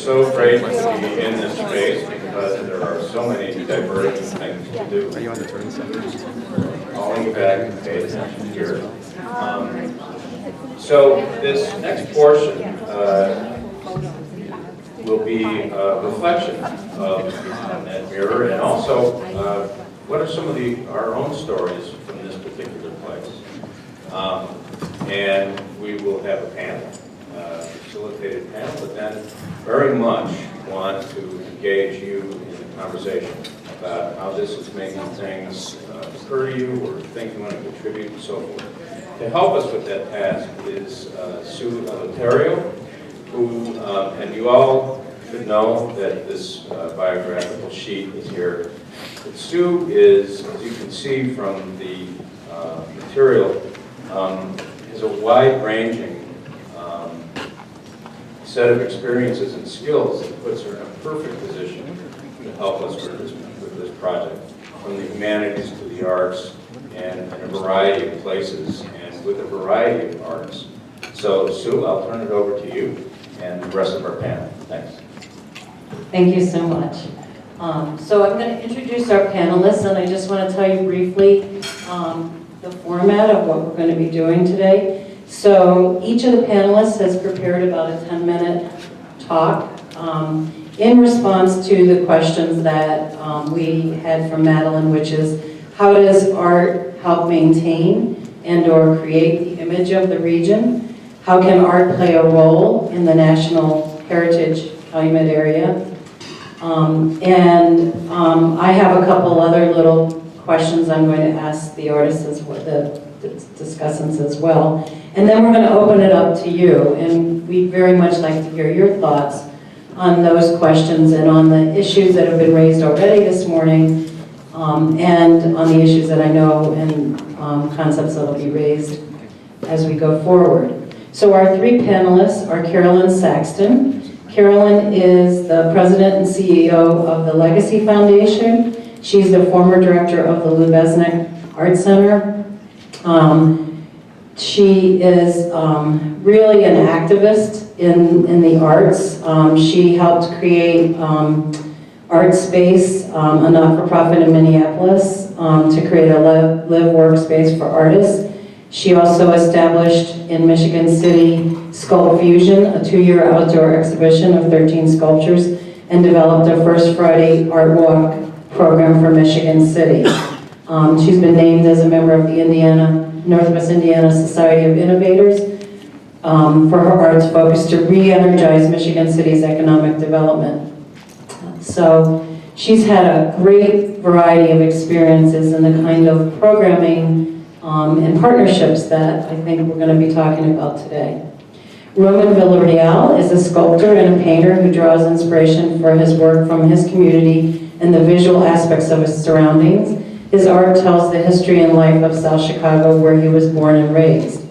so great to be in this space because there are so many diverting things to do. Are you on the turn second? Falling back and pay attention here. So this next portion will be a reflection of that mirror, and also what are some of our own stories from this particular place. And we will have a panel, facilitated panel, but then very much want to engage you in the conversation about how this is making things occur to you, or things you want to contribute, and so forth. To help us with that task is Sue Eleuterio, who, and you all should know that this biographical sheet is here. But Sue is, as you can see from the material, has a wide-ranging set of experiences and skills that puts her in a perfect position to help us with this project, from the humanities to the arts, and in a variety of places, and with a variety of arts. So, Sue, I'll turn it over to you and the rest of our panel. Thanks. Thank you so much. So I'm going to introduce our panelists, and I just want to tell you briefly the format of what we're going to be doing today. So each of the panelists has prepared about a 10-minute talk in response to the questions that we had from Madeline, which is, how does art help maintain and or create the image of the region? How can art play a role in the National Heritage Calumet area? I have a couple other little questions I'm going to ask the artists, the discussants as well. And then we're going to open it up to you, and we'd very much like to hear your thoughts on those questions and on the issues that have been raised already this morning, and on the issues that I know and concepts that will be raised as we go forward. So our three panelists are Carolyn Saxton. Carolyn is the president and CEO of the Legacy Foundation. She's the former director of the Lubeznik Art Center. She is really an activist in the arts. She helped create Art Space, a not-for-profit in Minneapolis, to create a live workspace for artists. She also established in Michigan City Sculpt Fusion, a 2-year outdoor exhibition of 13 sculptures, and developed a First Friday Art Walk program for Michigan City. She's been named as a member of the Northwest Indiana Society of Innovators for her arts focus to re-energize Michigan City's economic development. So she's had a great variety of experiences in the kind of programming and partnerships that I think we're going to be talking about today. Roman Villarreal is a sculptor and a painter who draws inspiration for his work from his community and the visual aspects of his surroundings. His art tells the history and life of South Chicago, where he was born and raised.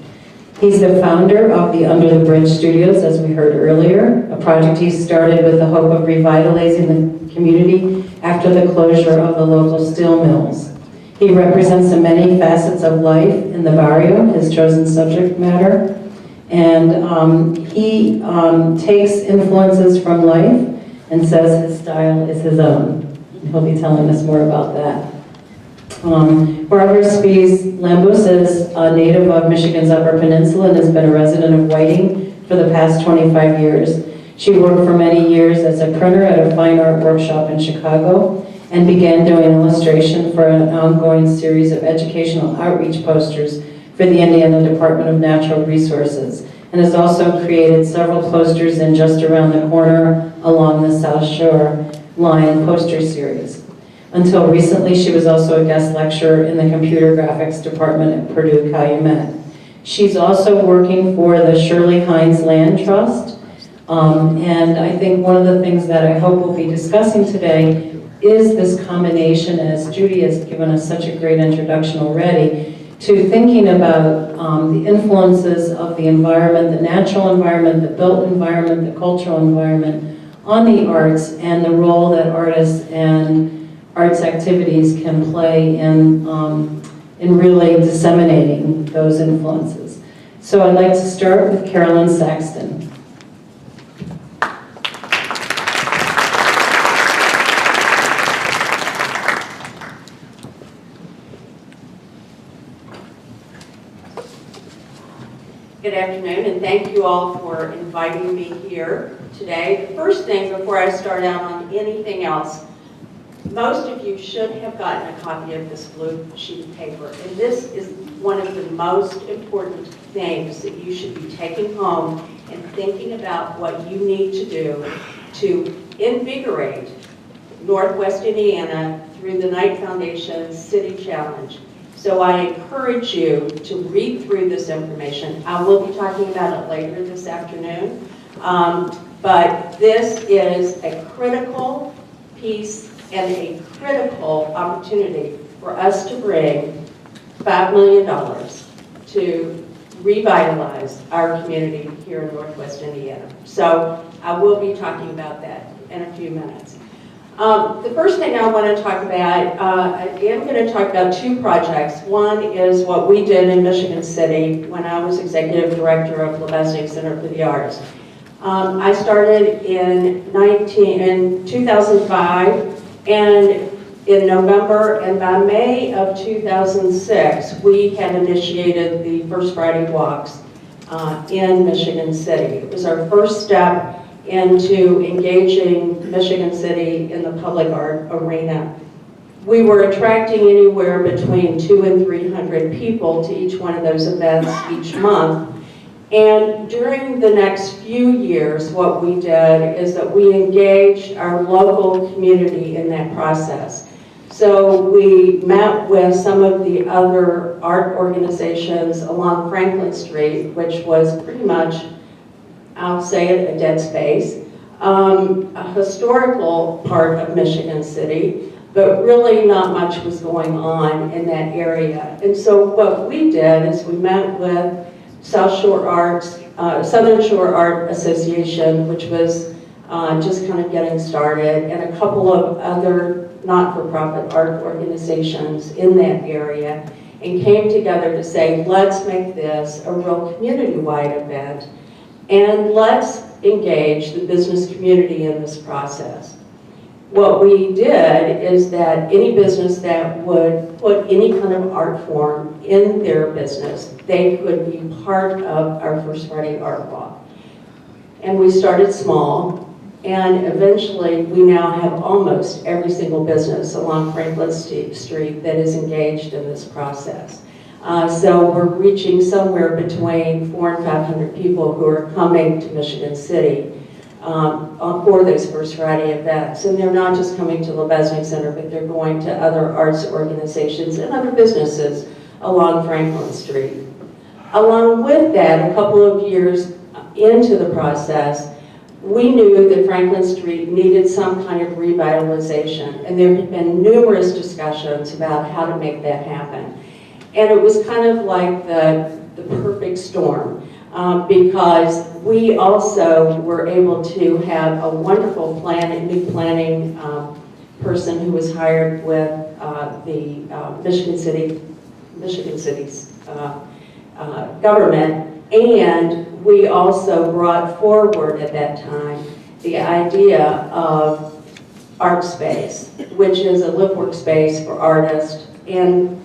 He's the founder of the Under the Bridge Studios, as we heard earlier, a project he started with the hope of revitalizing the community after the closure of the local steel mills. He represents the many facets of life in the barrio, his chosen subject matter, and he takes influences from life and says his style is his own. He'll be telling us more about that. Barbara Spies Lambus is a native of Michigan's Upper Peninsula and has been a resident of Whiting for the past 25 years. She worked for many years as a printer at a fine art workshop in Chicago and began doing illustration for an ongoing series of educational outreach posters for the Indiana Department of Natural Resources, and has also created several posters in Just Around the Corner along the South Shore Line poster series. Until recently, she was also a guest lecturer in the computer graphics department at Purdue Calumet. She's also working for the Shirley Hines Land Trust, and I think one of the things that I hope we'll be discussing today is this combination, as Judy has given us such a great introduction already, to thinking about the influences of the environment, the natural environment, the built environment, the cultural environment on the arts, and the role that artists and arts activities can play in really disseminating those influences. So I'd like to start with Carolyn Saxton. Good afternoon, and thank you all for inviting me here today. The first thing, before I start out on anything else, most of you should have gotten a copy of this blue sheet of paper, and this is one of the most important things that you should be taking home and thinking about what you need to do to invigorate Northwest Indiana through the Knight Foundation's City Challenge. So I encourage you to read through this information. I will be talking about it later this afternoon, but this is a critical piece and a critical opportunity for us to bring $5 million to revitalize our community here in Northwest Indiana. So I will be talking about that in a few minutes. The first thing I want to talk about, I am going to talk about two projects. One is what we did in Michigan City when I was executive director of Lebesnick Center for the Arts. I started in 2005, and in November, and by May of 2006, we had initiated the First Friday Walks in Michigan City. It was our first step into engaging Michigan City in the public art arena. We were attracting anywhere between 200 and 300 people to each one of those events each month. And during the next few years, what we did is that we engaged our local community in that process. So we met with some of the other art organizations along Franklin Street, which was pretty much, I'll say it, a dead space, a historical part of Michigan City, but really not much was going on in that area. And so what we did is we met with Southern Shore Art Association, which was just kind of getting started, and a couple of other not-for-profit art organizations in that area, and came together to say, let's make this a real community-wide event, and let's engage the business community in this process. What we did is that any business that would put any kind of art form in their business, they could be part of our First Friday Art Walk. And we started small, and eventually we now have almost every single business along Franklin Street that is engaged in this process. So we're reaching somewhere between 400 and 500 people who are coming to Michigan City for those First Friday events. And they're not just coming to Lebesnick Center, but they're going to other arts organizations and other businesses along Franklin Street. Along with that, a couple of years into the process, we knew that Franklin Street needed some kind of revitalization, and there had been numerous discussions about how to make that happen. And it was kind of like the perfect storm, because we also were able to have a wonderful new planning person who was hired with the Michigan City's government, and we also brought forward at that time the idea of art space, which is a live work space for artists, and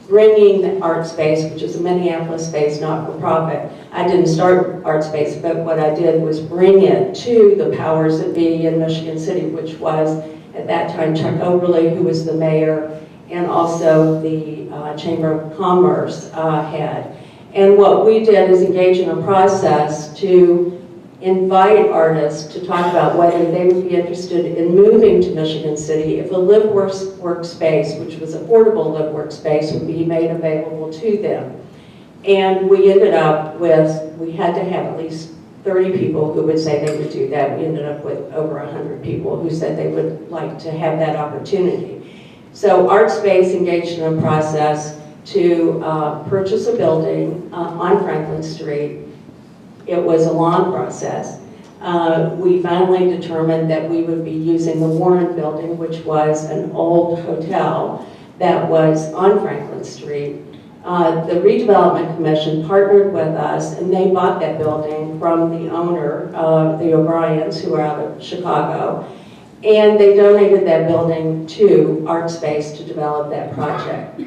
bringing the art space, which is a Minneapolis space, not-for-profit. I didn't start art space, but what I did was bring it to the powers that be in Michigan City, which was, at that time, Chuck Oberle, who was the mayor, and also the Chamber of Commerce head. And what we did is engage in a process to invite artists to talk about whether they would be interested in moving to Michigan City if a live work space, which was affordable live work space, would be made available to them. And we ended up with, we had to have at least 30 people who would say they would do that. We ended up with over 100 people who said they would like to have that opportunity. So Art Space engaged in a process to purchase a building on Franklin Street. It was a long process. We finally determined that we would be using the Warren Building, which was an old hotel that was on Franklin Street. The Redevelopment Commission partnered with us, and they bought that building from the owner, the O'Briens, who are out of Chicago, and they donated that building to Art Space to develop that project.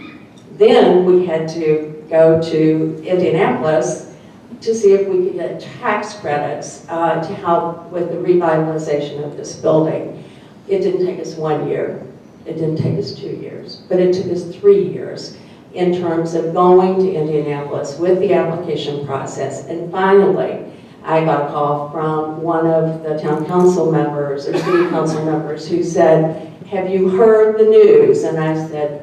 Then we had to go to Indianapolis to see if we could get tax credits to help with the revitalization of this building. It didn't take us 1 year. It didn't take us 2 years, but it took us 3 years in terms of going to Indianapolis with the application process. And finally, I got a call from one of the town council members or city council members who said, "Have you heard the news?" And I said,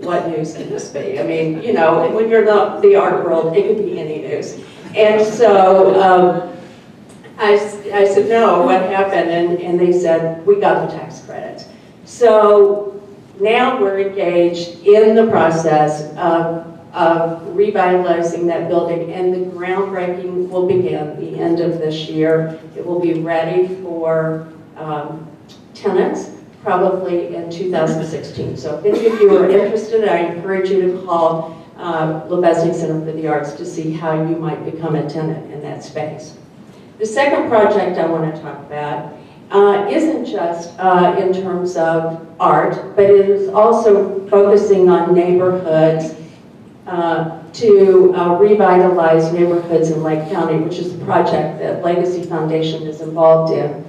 "What news can this be?" I mean, you know, when you're in the art world, it could be any news. And so I said, "No, what happened?" And they said, "We got the tax credits." So now we're engaged in the process of revitalizing that building, and the groundbreaking will begin the end of this year. It will be ready for tenants probably in 2016. So if any of you are interested, I encourage you to call Lebesgue Center for the Arts to see how you might become a tenant in that space. The second project I want to talk about isn't just in terms of art, but it is also focusing on neighborhoods to revitalize neighborhoods in Lake County, which is a project that Legacy Foundation is involved in.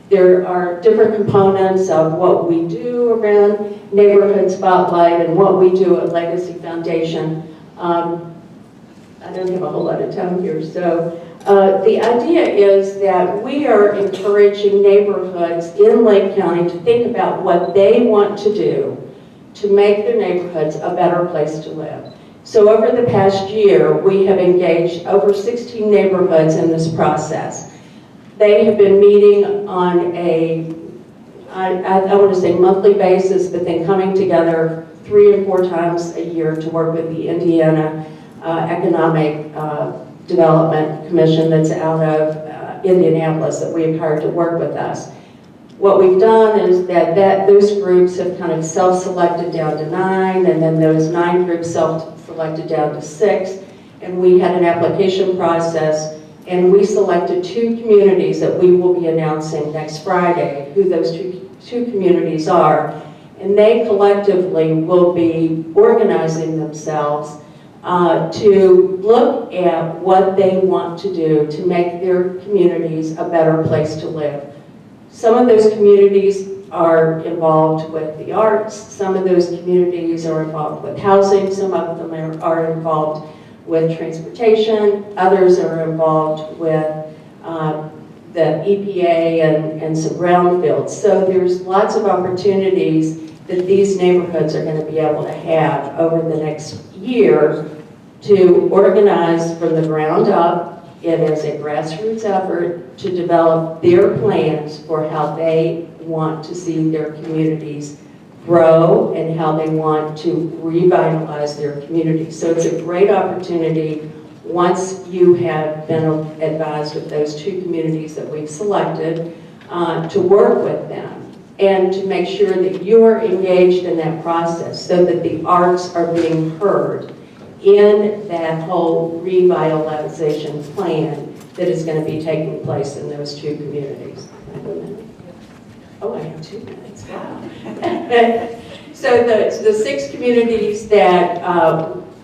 There are different components of what we do around Neighborhood Spotlight and what we do at Legacy Foundation. I don't have a whole lot of time here, so the idea is that we are encouraging neighborhoods in Lake County to think about what they want to do to make their neighborhoods a better place to live. So over the past year, we have engaged over 16 neighborhoods in this process. They have been meeting on a, I want to say monthly basis, but then coming together 3 and 4 times a year to work with the Indiana Economic Development Commission that's out of Indianapolis that we've hired to work with us. What we've done is that those groups have kind of self-selected down to 9, and then those 9 groups self-selected down to 6, and we had an application process, and we selected 2 communities that we will be announcing next Friday who those two communities are, and they collectively will be organizing themselves to look at what they want to do to make their communities a better place to live. Some of those communities are involved with the arts, some of those communities are involved with housing, some of them are involved with transportation, others are involved with the EPA and some brownfields. So there's lots of opportunities that these neighborhoods are going to be able to have over the next year to organize from the ground up. It is a grassroots effort to develop their plans for how they want to see their communities grow and how they want to revitalize their communities. So it's a great opportunity once you have been advised of those 2 communities that we've selected to work with them and to make sure that you're engaged in that process so that the arts are being heard in that whole revitalization plan that is going to be taking place in those 2 communities. Oh, I have 2 minutes. Wow. So the 6 communities that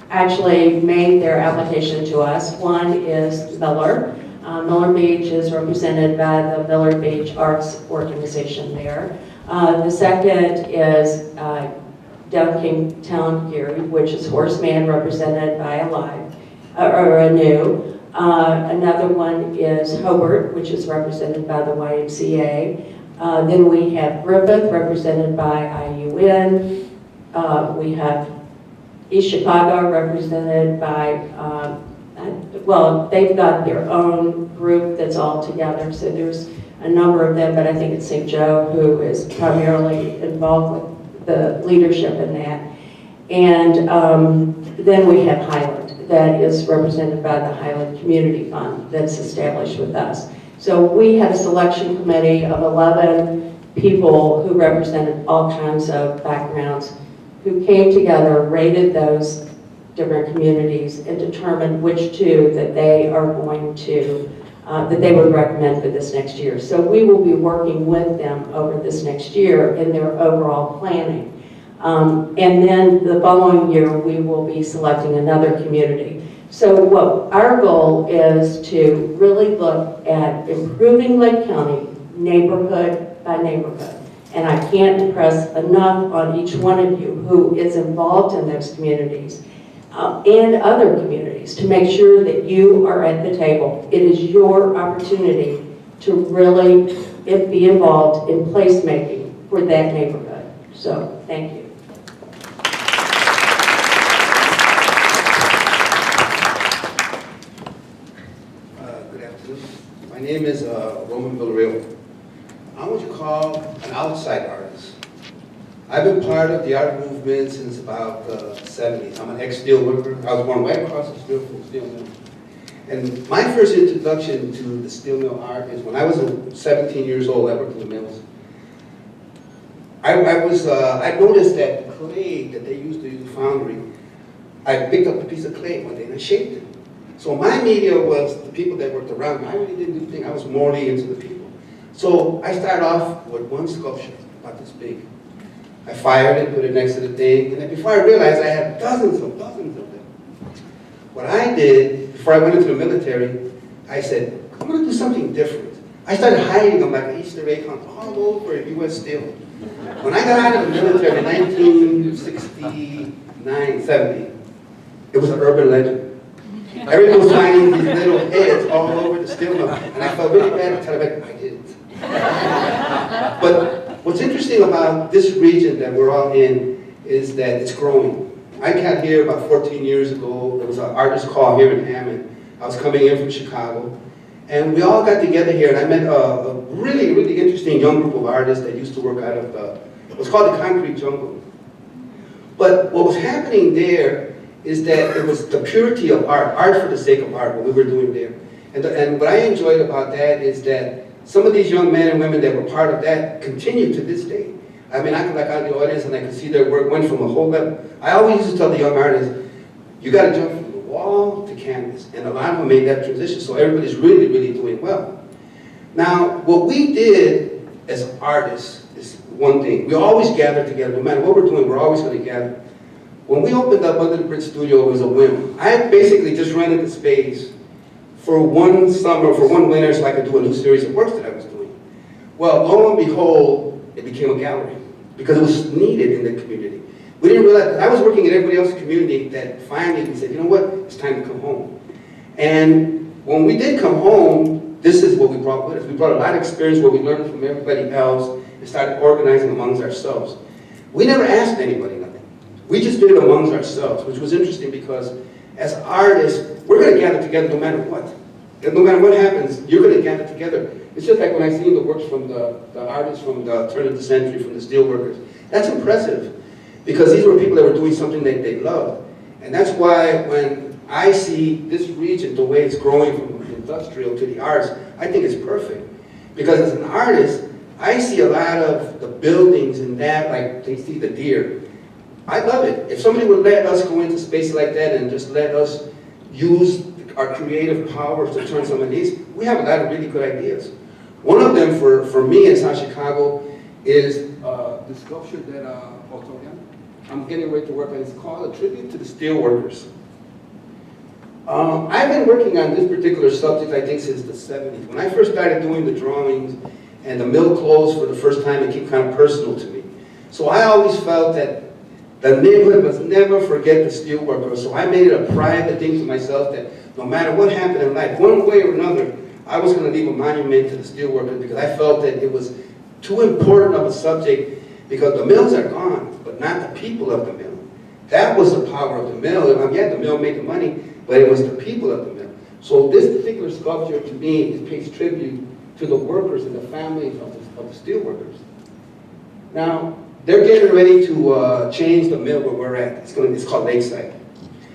actually made their application to us, one is Miller. Miller Beach is represented by the Miller Beach Arts Organization there. The second is Duncan Town Geary, which is Horseman, represented by a new. Another one is Hobart, which is represented by the YMCA. Then we have Griffith, represented by IUN. We have East Chicago, represented by, well, they've got their own group that's all together, so there's a number of them, but I think it's St. Joe who is primarily involved with the leadership in that. And then we have Highland, that is represented by the Highland Community Fund that's established with us. So we had a selection committee of 11 people who represented all kinds of backgrounds who came together, rated those different communities, and determined which 2 that they are going to, that they would recommend for this next year. So we will be working with them over this next year in their overall planning. And then the following year, we will be selecting another community. So what our goal is to really look at improving Lake County neighborhood by neighborhood. And I can't impress enough on each one of you who is involved in those communities and other communities to make sure that you are at the table. It is your opportunity to really be involved in placemaking for that neighborhood. So, thank you. Good afternoon. My name is Roman Villarreal. I'm what you call an outside artist. I've been part of the art movement since about the 70s. I'm an ex-steel worker. I was born right across the street from the steel mill. And my first introduction to the steel mill art is when I was 17 years old. I worked in the mills. I noticed that the clay that they used to use in the foundry, I picked up a piece of clay one day and I shaped it. So my media was the people that worked around me. I really didn't do anything. I was morally into the people. So I started off with one sculpture about this big. I fired it, put it next to the thing, and then before I realized I had dozens of them. What I did, before I went into the military, I said, I'm going to do something different. I started hiding them like Easter egg hunts all over U.S. Steel. When I got out of the military in 1969, 70, it was an urban legend. Everyone was finding these little heads all over the steel mill, and I felt really bad to tell them I didn't. But what's interesting about this region that we're all in is that it's growing. I got here about 14 years ago. There was an artist call here in Hammond. I was coming in from Chicago, and we all got together here, and I met a really, really interesting young group of artists that used to work out of it was called the Concrete Jungle. But what was happening there is that it was the purity of art for the sake of art, what we were doing there. And what I enjoyed about that is that some of these young men and women that were part of that continue to this day. I mean, I could look out in the audience and I could see their work went from a whole level. I always used to tell the young artists, you got to jump from the wall to canvas. And a lot of them made that transition, so everybody's really, really doing well. Now, what we did as artists is one thing. We always gather together. No matter what we're doing, we're always going to gather. When we opened up Under the Bridge Studio, it was a whim. I basically just rented the space for one summer, for one winter, so I could do a new series of works that I was doing. Well, lo and behold, it became a gallery because it was needed in the community. We didn't realize, I was working in everybody else's community that finally we said, you know what, it's time to come home. And when we did come home, this is what we brought with us. We brought a lot of experience where we learned from everybody else and started organizing amongst ourselves. We never asked anybody nothing. We just did it amongst ourselves, which was interesting because as artists, we're going to gather together no matter what. And no matter what happens, you're going to gather together. It's just like when I see the works from the artists from the turn of the century, from the steelworkers. That's impressive because these were people that were doing something that they loved. And that's why when I see this region, the way it's growing from the industrial to the arts, I think it's perfect. Because as an artist, I see a lot of the buildings and that, like they see the deer. I love it. If somebody would let us go into space like that and just let us use our creative powers to turn some of these, we have a lot of really good ideas. One of them for me in South Chicago is the sculpture that I'm getting ready to work on. It's called A Tribute to the Steelworkers. I've been working on this particular subject, I think, since the 70s. When I first started doing the drawings and the mill closed for the first time, it became kind of personal to me. So I always felt that the neighborhood must never forget the steelworkers. So I made it a private thing to myself that no matter what happened in life, one way or another, I was going to leave a monument to the steelworkers because I felt that it was too important of a subject because the mills are gone, but not the people of the mill. That was the power of the mill. Yeah, the mill made the money, but it was the people of the mill. So this particular sculpture to me it pays tribute to the workers and the families of the steelworkers. Now, they're getting ready to change the mill where we're at. It's called Lakeside.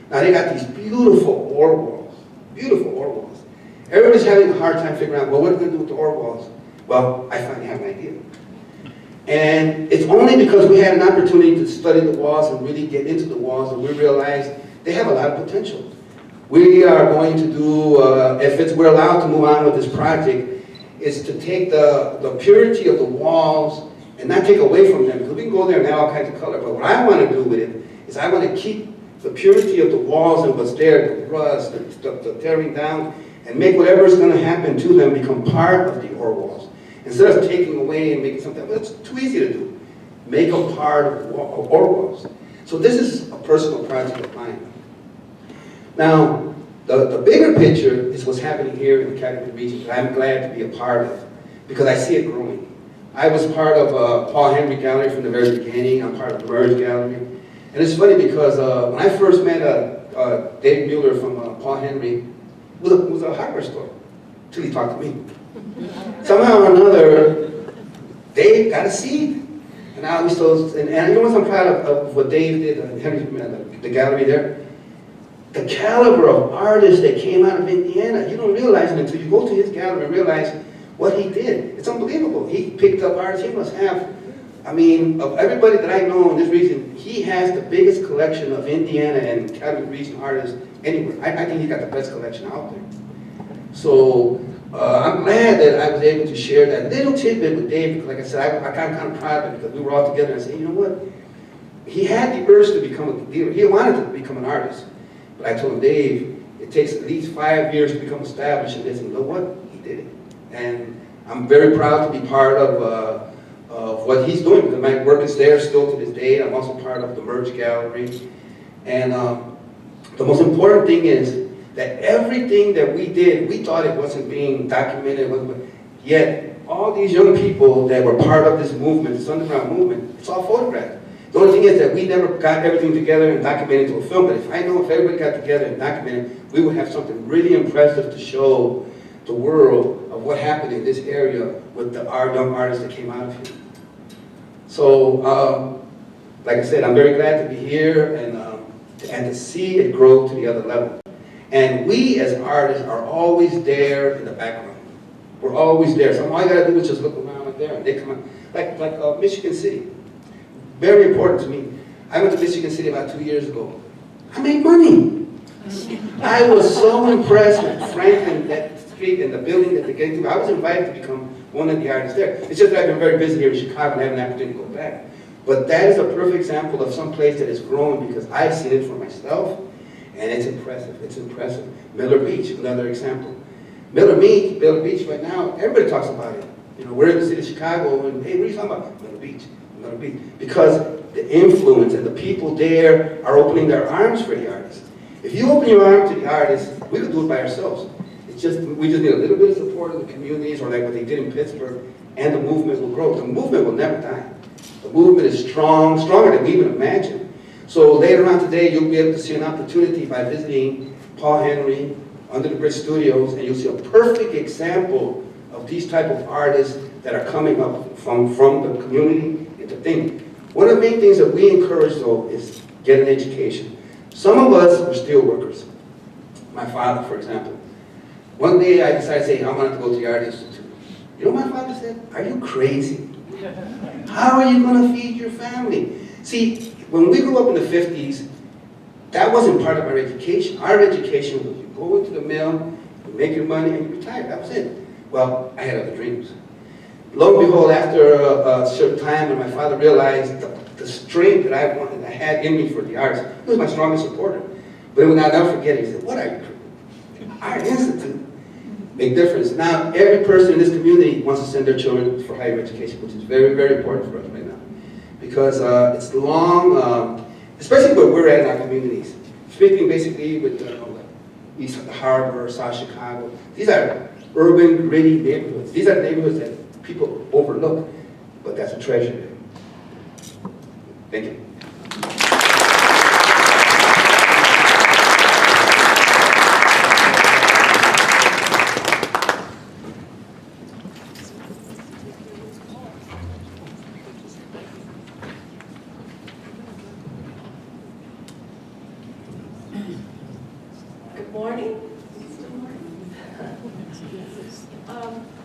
Now they got these beautiful ore walls, beautiful ore walls. Everybody's having a hard time figuring out, well, what are we going to do with the ore walls? Well, I finally have an idea. And it's only because we had an opportunity to study the walls and really get into the walls that we realized they have a lot of potential. We are going to do, we're allowed to move on with this project, is to take the purity of the walls and not take away from them, because we can go there and add all kinds of color, but what I want to do with it is I want to keep the purity of the walls and what's there, the rust, the tearing down, and make whatever is going to happen to them become part of the ore walls. Instead of taking away and making something, well, it's too easy to do. Make them part of the ore walls. So this is a personal project of mine. Now, the bigger picture is what's happening here in the Calumet region that I'm glad to be a part of, because I see it growing. I was part of Paul Henry Gallery from the very beginning. I'm part of the Merge Gallery. And it's funny because when I first met Dave Mueller from Paul Henry, it was a hardware store, until he talked to me. Somehow or another, Dave got a seed. And now we still, and you know what I'm proud of what Dave did, Henry, the gallery there? The caliber of artists that came out of Indiana, you don't realize it until you go to his gallery and realize what he did. It's unbelievable. He picked up artists. He must have, I mean, of everybody that I know in this region, he has the biggest collection of Indiana and Calumet region artists anywhere. I think he got the best collection out there. So I'm glad that I was able to share that little tidbit with Dave, because like I said, I kind of proud of it, because we were all together and said, you know what? He had the urge to become a dealer. He wanted to become an artist. But I told him, Dave, it takes at least 5 years to become established in this. And you know what? He did it. And I'm very proud to be part of what he's doing, because my work is there still to this day. I'm also part of the Merge Gallery. And the most important thing is that everything that we did, we thought it wasn't being documented. Yet, all these young people that were part of this movement, this underground movement, it's all photographed. The only thing is that we never got everything together and documented into a film, but if everybody got together and documented, we would have something really impressive to show the world of what happened in this area with our young artists that came out of here. So, like I said, I'm very glad to be here and to see it grow to the other level. And we as artists are always there in the background. We're always there. So all you gotta do is just look around right there and they come out. Like Michigan City. Very important to me. I went to Michigan City about 2 years ago. I made money. I was so impressed with Franklin, that street and the building that they gave to me. I was invited to become one of the artists there. It's just that I've been very busy here in Chicago and I haven't had an opportunity to go back. But that is a perfect example of some place that is growing because I've seen it for myself and it's impressive. It's impressive. Miller Beach, another example. Miller Beach right now, everybody talks about it. You know, we're in the city of Chicago and hey, what are you talking about? Miller Beach. Because the influence and the people there are opening their arms for the artists. If you open your arms to the artists, we could do it by ourselves. It's just, we just need a little bit of support in the communities or like what they did in Pittsburgh, and the movement will grow. The movement will never die. The movement is strong, stronger than we even imagine. So later on today, you'll be able to see an opportunity by visiting Paul Henry, Under the Bridge Studios, and you'll see a perfect example of these type of artists that are coming up from the community into things. One of the main things that we encourage though is get an education. Some of us were steel workers. My father, for example. One day I decided to say, I wanted to go to the Art Institute. You know what my father said? Are you crazy? How are you going to feed your family? See, when we grew up in the 50s, that wasn't part of our education. Our education was you go into the mill, you make your money, and you retire. That was it. Well, I had other dreams. Lo and behold, after a certain time, when my father realized the strength that I had in me for the arts, he was my strongest supporter. But when I'll never forget it, he said, what are you? Art Institute. Big difference. Now, every person in this community wants to send their children for higher education, which is very, very important for us right now. Because it's long, especially where we're at in our communities. Speaking basically with East Harbor, South Chicago. These are urban, gritty neighborhoods. These are neighborhoods that people overlook, but that's a treasure. Thank you. Good morning.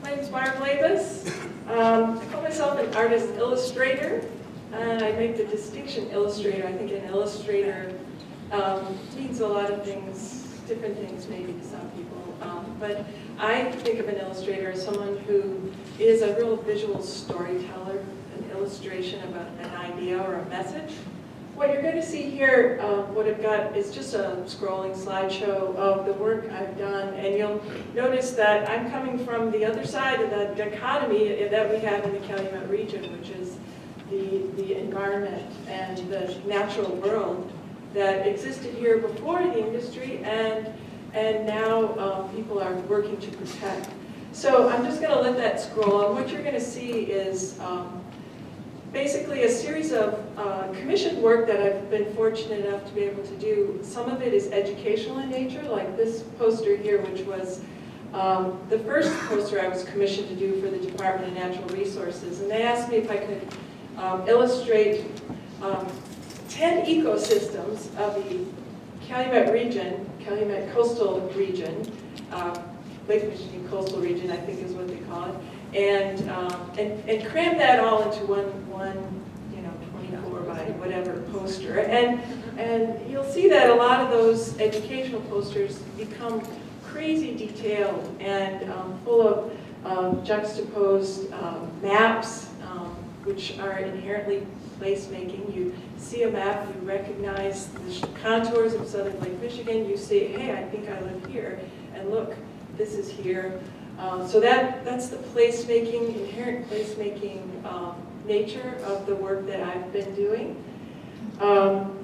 My name is Barb Labus. I call myself an artist illustrator, and I make the distinction illustrator. I think an illustrator means a lot of things, different things maybe to some people. but I think of an illustrator as someone who is a real visual storyteller, an illustration about an idea or a message. What you're going to see here, what I've got is just a scrolling slideshow of the work I've done, and you'll notice that I'm coming from the other side of the dichotomy that we have in the Calumet region, which is the environment and the natural world that existed here before the industry, and now people are working to protect. So I'm just going to let that scroll, and what you're going to see is basically a series of commissioned work that I've been fortunate enough to be able to do. Some of it is educational in nature, like this poster here, which was the first poster I was commissioned to do for the Department of Natural Resources. And they asked me if I could illustrate 10 ecosystems of the Calumet region, Calumet coastal region, Lake Michigan coastal region, I think is what they call it, and cram that all into one 24 by whatever poster. And you'll see that a lot of those educational posters become crazy detailed and full of juxtaposed maps, which are inherently placemaking. You see a map, you recognize the contours of southern Lake Michigan, you say, hey, I think I live here, and look, this is here. So that's the placemaking, inherent placemaking nature of the work that I've been doing. I'm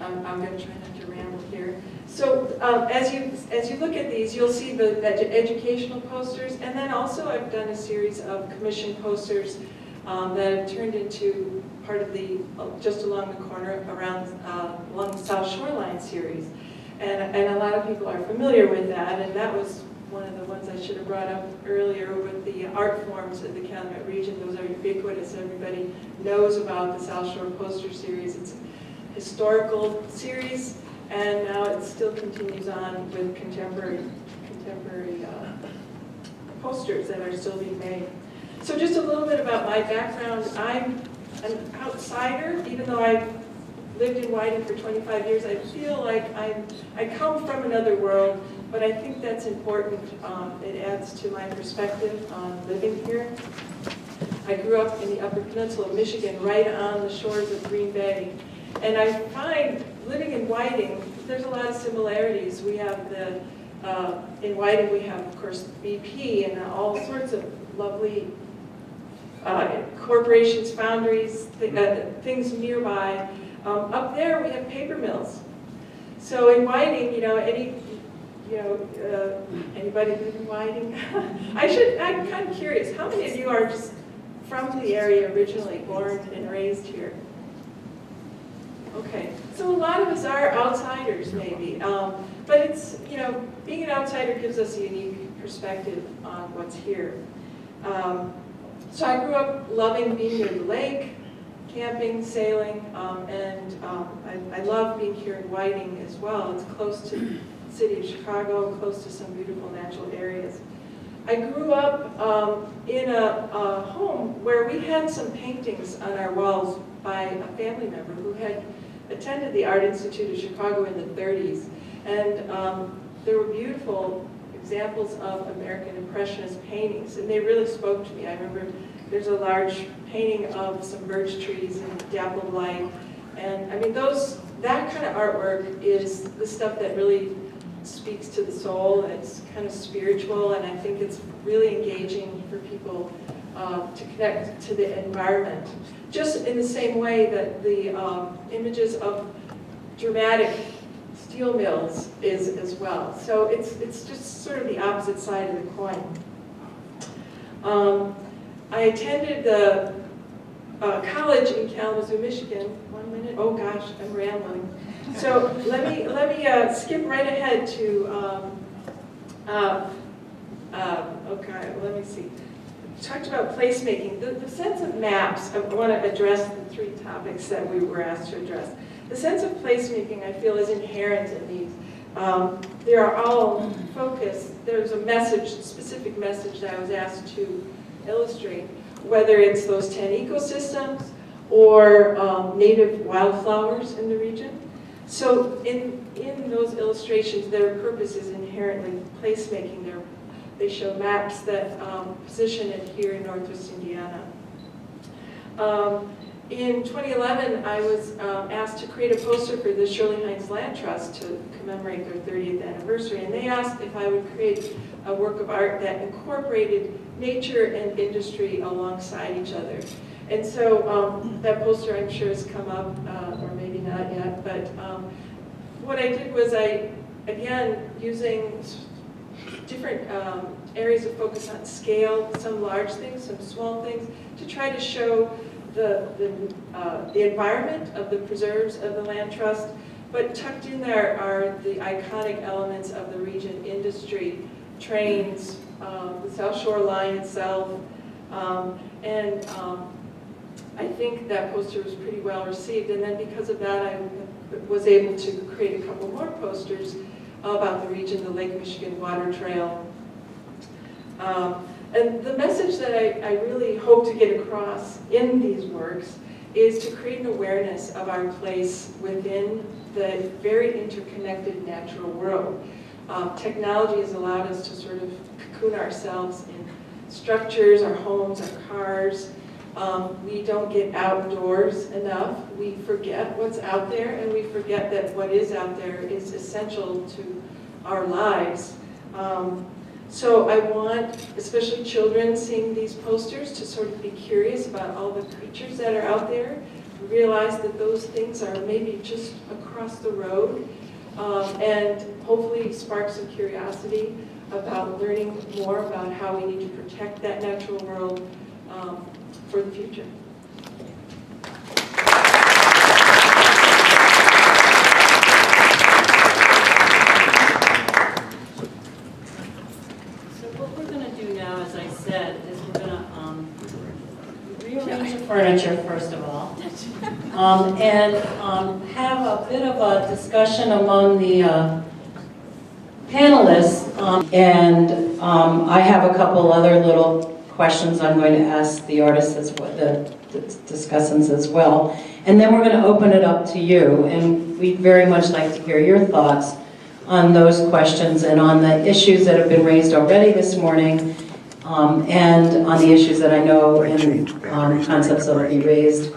going to try not to ramble here. So as you look at these, you'll see the educational posters, and then also I've done a series of commissioned posters that have turned into part of the just along the corner around along the South Shoreline series, and a lot of people are familiar with that, and that was one of the ones I should have brought up earlier with the art forms of the Calumet region. Those are ubiquitous. Everybody knows about the South Shore poster series. It's a historical series, and now it still continues on with contemporary posters that are still being made. So just a little bit about my background. I'm an outsider, even though I've lived in Whiting for 25 years. I feel like I come from another world, but I think that's important. It adds to my perspective on living here. I grew up in the Upper Peninsula of Michigan, right on the shores of Green Bay. And I find living in Whiting, there's a lot of similarities. We have in Whiting we have, of course, BP and all sorts of lovely corporations, foundries, things nearby. Up there we have paper mills. So in Whiting, anybody live in Whiting? I'm kind of curious, how many of you are just from the area originally, born and raised here? Okay, so a lot of us are outsiders maybe, but it's, being an outsider gives us a unique perspective on what's here. So I grew up loving being near the lake, camping, sailing, and I love being here in Whiting as well. It's close to the city of Chicago, close to some beautiful natural areas. I grew up in a home where we had some paintings on our walls by a family member who had attended the Art Institute of Chicago in the 30s. And there were beautiful examples of American Impressionist paintings, and they really spoke to me. I remember there's a large painting of some birch trees in dappled light, and I mean that kind of artwork is the stuff that really speaks to the soul. It's kind of spiritual, and I think it's really engaging for people to connect to the environment. Just in the same way that the images of dramatic steel mills is as well. So it's just sort of the opposite side of the coin. I attended the college in Kalamazoo, Michigan. 1 minute. Oh gosh, I'm rambling. So let me skip right ahead to. Okay, let me see. Talked about placemaking. The sense of maps. I want to address the 3 topics that we were asked to address. The sense of placemaking, I feel, is inherent in these. They are all focused. There's a message, specific message that I was asked to illustrate, whether it's those 10 ecosystems or native wildflowers in the region. So in those illustrations, their purpose is inherently placemaking. They show maps that position it here in Northwest Indiana. In 2011, I was asked to create a poster for the Shirley Hines Land Trust to commemorate their 30th anniversary, and they asked if I would create a work of art that incorporated nature and industry alongside each other. And so that poster, I'm sure, has come up, or maybe not yet, but what I did was again, using different areas of focus on scale, some large things, some small things, to try to show the environment of the preserves of the land trust, but tucked in there are the iconic elements of the region: industry, trains, the South Shore line itself, and I think that poster was pretty well received. And then because of that, I was able to create a couple more posters about the region, the Lake Michigan Water Trail. And the message that I really hope to get across in these works is to create an awareness of our place within the very interconnected natural world. Technology has allowed us to sort of cocoon ourselves in structures, our homes, our cars. We don't get outdoors enough. We forget what's out there, and we forget that what is out there is essential to our lives. So I want, especially children seeing these posters, to sort of be curious about all the creatures that are out there, realize that those things are maybe just across the road, and hopefully spark some curiosity about learning more about how we need to protect that natural world for the future. As I said, is we're going to rearrange the furniture, first of all, and have a bit of a discussion among the panelists. I have a couple other little questions I'm going to ask the artists, the discussants as well. And then we're going to open it up to you, and we'd very much like to hear your thoughts on those questions and on the issues that have been raised already this morning, and on the issues that I know and concepts that will be raised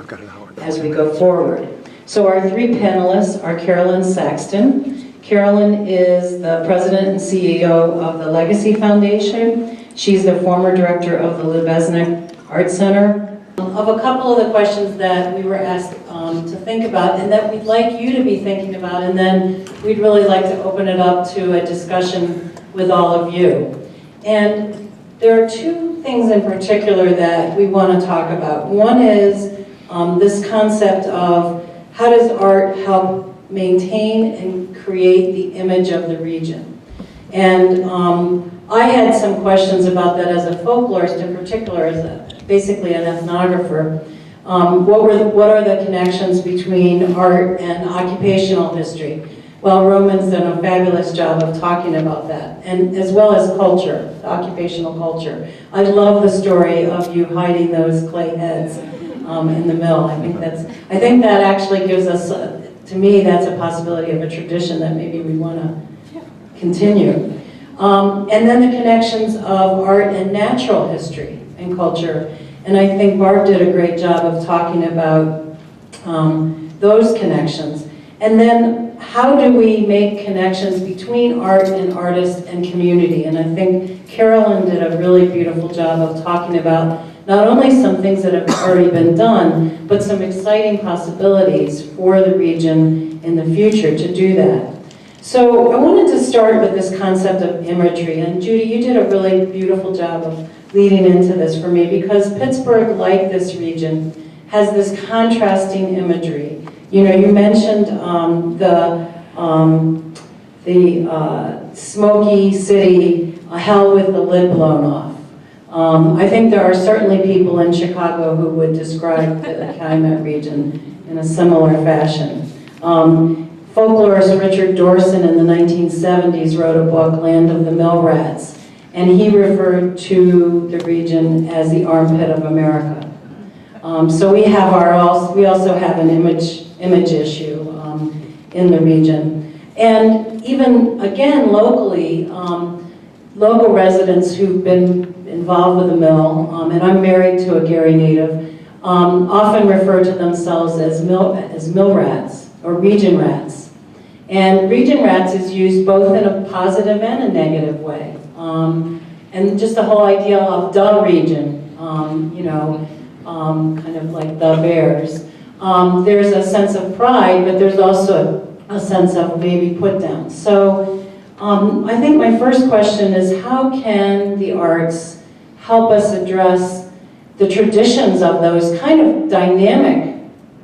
as we go forward. So our three panelists are Carolyn Saxton. Carolyn is the president and CEO of the Legacy Foundation. She's the former director of the Lubeznik Art Center. Of a couple of the questions that we were asked to think about and that we'd like you to be thinking about, and then we'd really like to open it up to a discussion with all of you. And there are two things in particular that we want to talk about. One is this concept of how does art help maintain and create the image of the region. And I had some questions about that as a folklorist in particular, as basically an ethnographer. What are the connections between art and occupational history? Well, Roman's done a fabulous job of talking about that, and as well as culture, occupational culture. I love the story of you hiding those clay heads in the mill. I think that actually gives us, to me, that's a possibility of a tradition that maybe we want to continue. And then the connections of art and natural history and culture. And I think Barb did a great job of talking about those connections. And then how do we make connections between art and artists and community? And I think Carolyn did a really beautiful job of talking about not only some things that have already been done, but some exciting possibilities for the region in the future to do that. So I wanted to start with this concept of imagery. And Judy, you did a really beautiful job of leading into this for me, because Pittsburgh, like this region, has this contrasting imagery. You know, you mentioned the smoky city, hell with the lid blown off. I think there are certainly people in Chicago who would describe the Calumet region in a similar fashion. Folklorist Richard Dorson in the 1970s wrote a book, Land of the Mill Rats, and he referred to the region as the armpit of America. So we also have an image issue in the region. And even, again, locally, local residents who've been involved with the mill, and I'm married to a Gary native, often refer to themselves as mill rats or region rats. And region rats is used both in a positive and a negative way. And just the whole idea of the region, kind of like the Bears. There's a sense of pride, but there's also a sense of maybe put down. So I think my first question is, how can the arts help us address the traditions of those kind of dynamic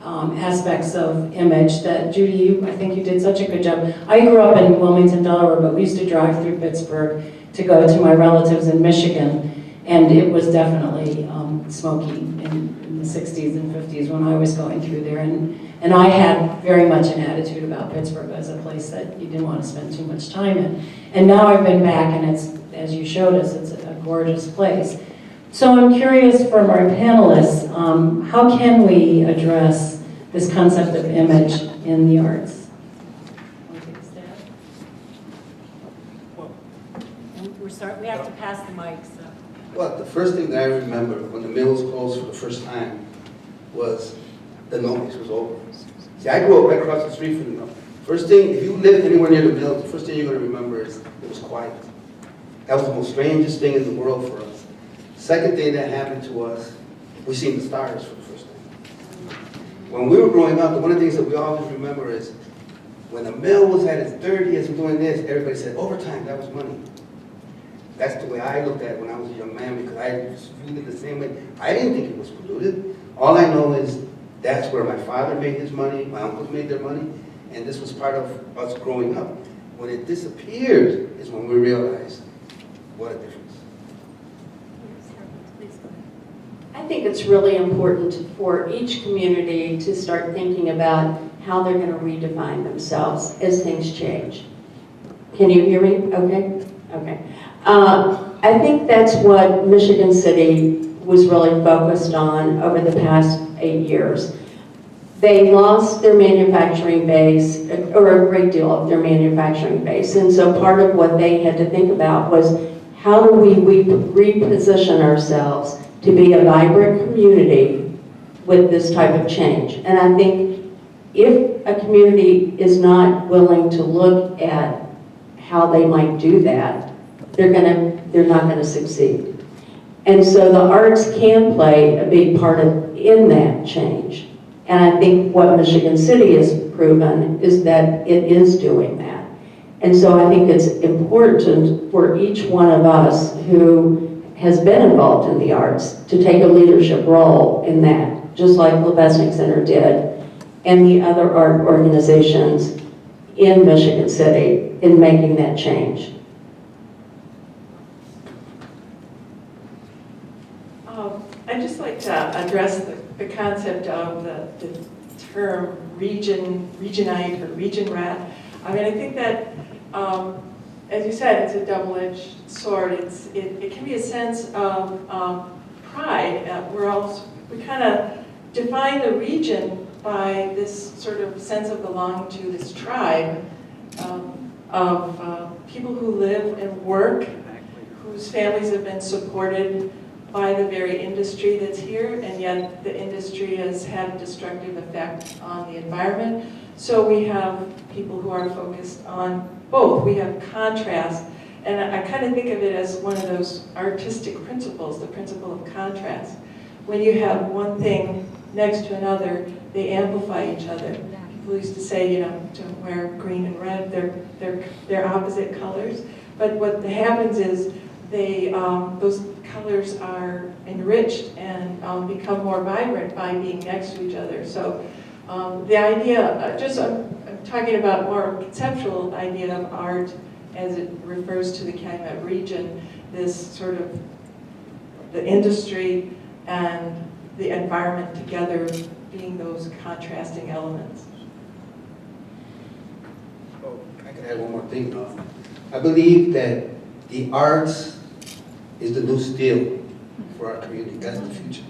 aspects of image that, Judy, I think you did such a good job. I grew up in Wilmington, Delaware, but we used to drive through Pittsburgh to go to my relatives in Michigan, and it was definitely smoky in the 60s and 50s when I was going through there. And I had very much an attitude about Pittsburgh as a place that you didn't want to spend too much time in. And now I've been back, and it's, as you showed us, it's a gorgeous place. So I'm curious from our panelists, how can we address this concept of image in the arts? We have to pass the mic, so. Well, the first thing that I remember when the mills closed for the first time was the noise was over. See, I grew up right across the street from the mill. First thing, if you lived anywhere near the mill, the first thing you're going to remember is it was quiet. That was the most strangest thing in the world for us. Second thing that happened to us, we seen the stars for the first time. When we were growing up, one of the things that we always remember is when the mill was at its 30th and doing this, everybody said, overtime, that was money. That's the way I looked at it when I was a young man, because I was viewed it the same way. I didn't think it was polluted. All I know is that's where my father made his money, my uncles made their money, and this was part of us growing up. When it disappeared is when we realized what a difference. I think it's really important for each community to start thinking about how they're going to redefine themselves as things change. Can you hear me? Okay? Okay. I think that's what Michigan City was really focused on over the past 8 years. They lost their manufacturing base, or a great deal of their manufacturing base, and so part of what they had to think about was how do we reposition ourselves to be a vibrant community with this type of change. And I think if a community is not willing to look at how they might do that, they're not gonna succeed. And so the arts can play a big part in that change. And I think what Michigan City has proven is that it is doing that. And so I think it's important for each one of us who has been involved in the arts to take a leadership role in that, just like Levesque Center did, and the other art organizations in Michigan City in making that change. I'd just like to address the concept of the term regionite or region rat. I mean, I think that, as you said, it's a double-edged sword. It can be a sense of pride. We kind of define the region by this sort of sense of belonging to this tribe of people who live and work, whose families have been supported by the very industry that's here, and yet the industry has had a destructive effect on the environment. So we have people who are focused on both. We have contrast, and I kind of think of it as one of those artistic principles, the principle of contrast. When you have one thing next to another, they amplify each other. People used to say, don't wear green and red, they're opposite colors. But what happens is those colors are enriched and become more vibrant by being next to each other. So the idea, I'm talking about more conceptual idea of art as it refers to the Calumet region, this sort of the industry and the environment together being those contrasting elements. Oh, I could add one more thing. I believe that the arts is the new steel for our community. That's the future.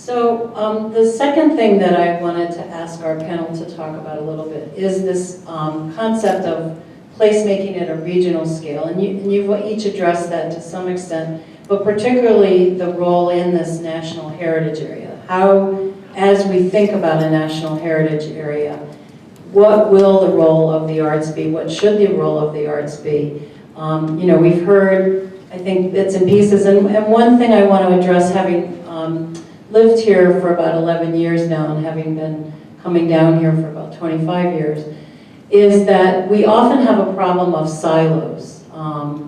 So the second thing that I wanted to ask our panel to talk about a little bit is this concept of placemaking at a regional scale. And you've each addressed that to some extent, but particularly the role in this national heritage area. How, as we think about a national heritage area, what will the role of the arts be? What should the role of the arts be? You know, we've heard, I think, bits and pieces, and one thing I want to address, having lived here for about 11 years now and having been coming down here for about 25 years, is that we often have a problem of silos. You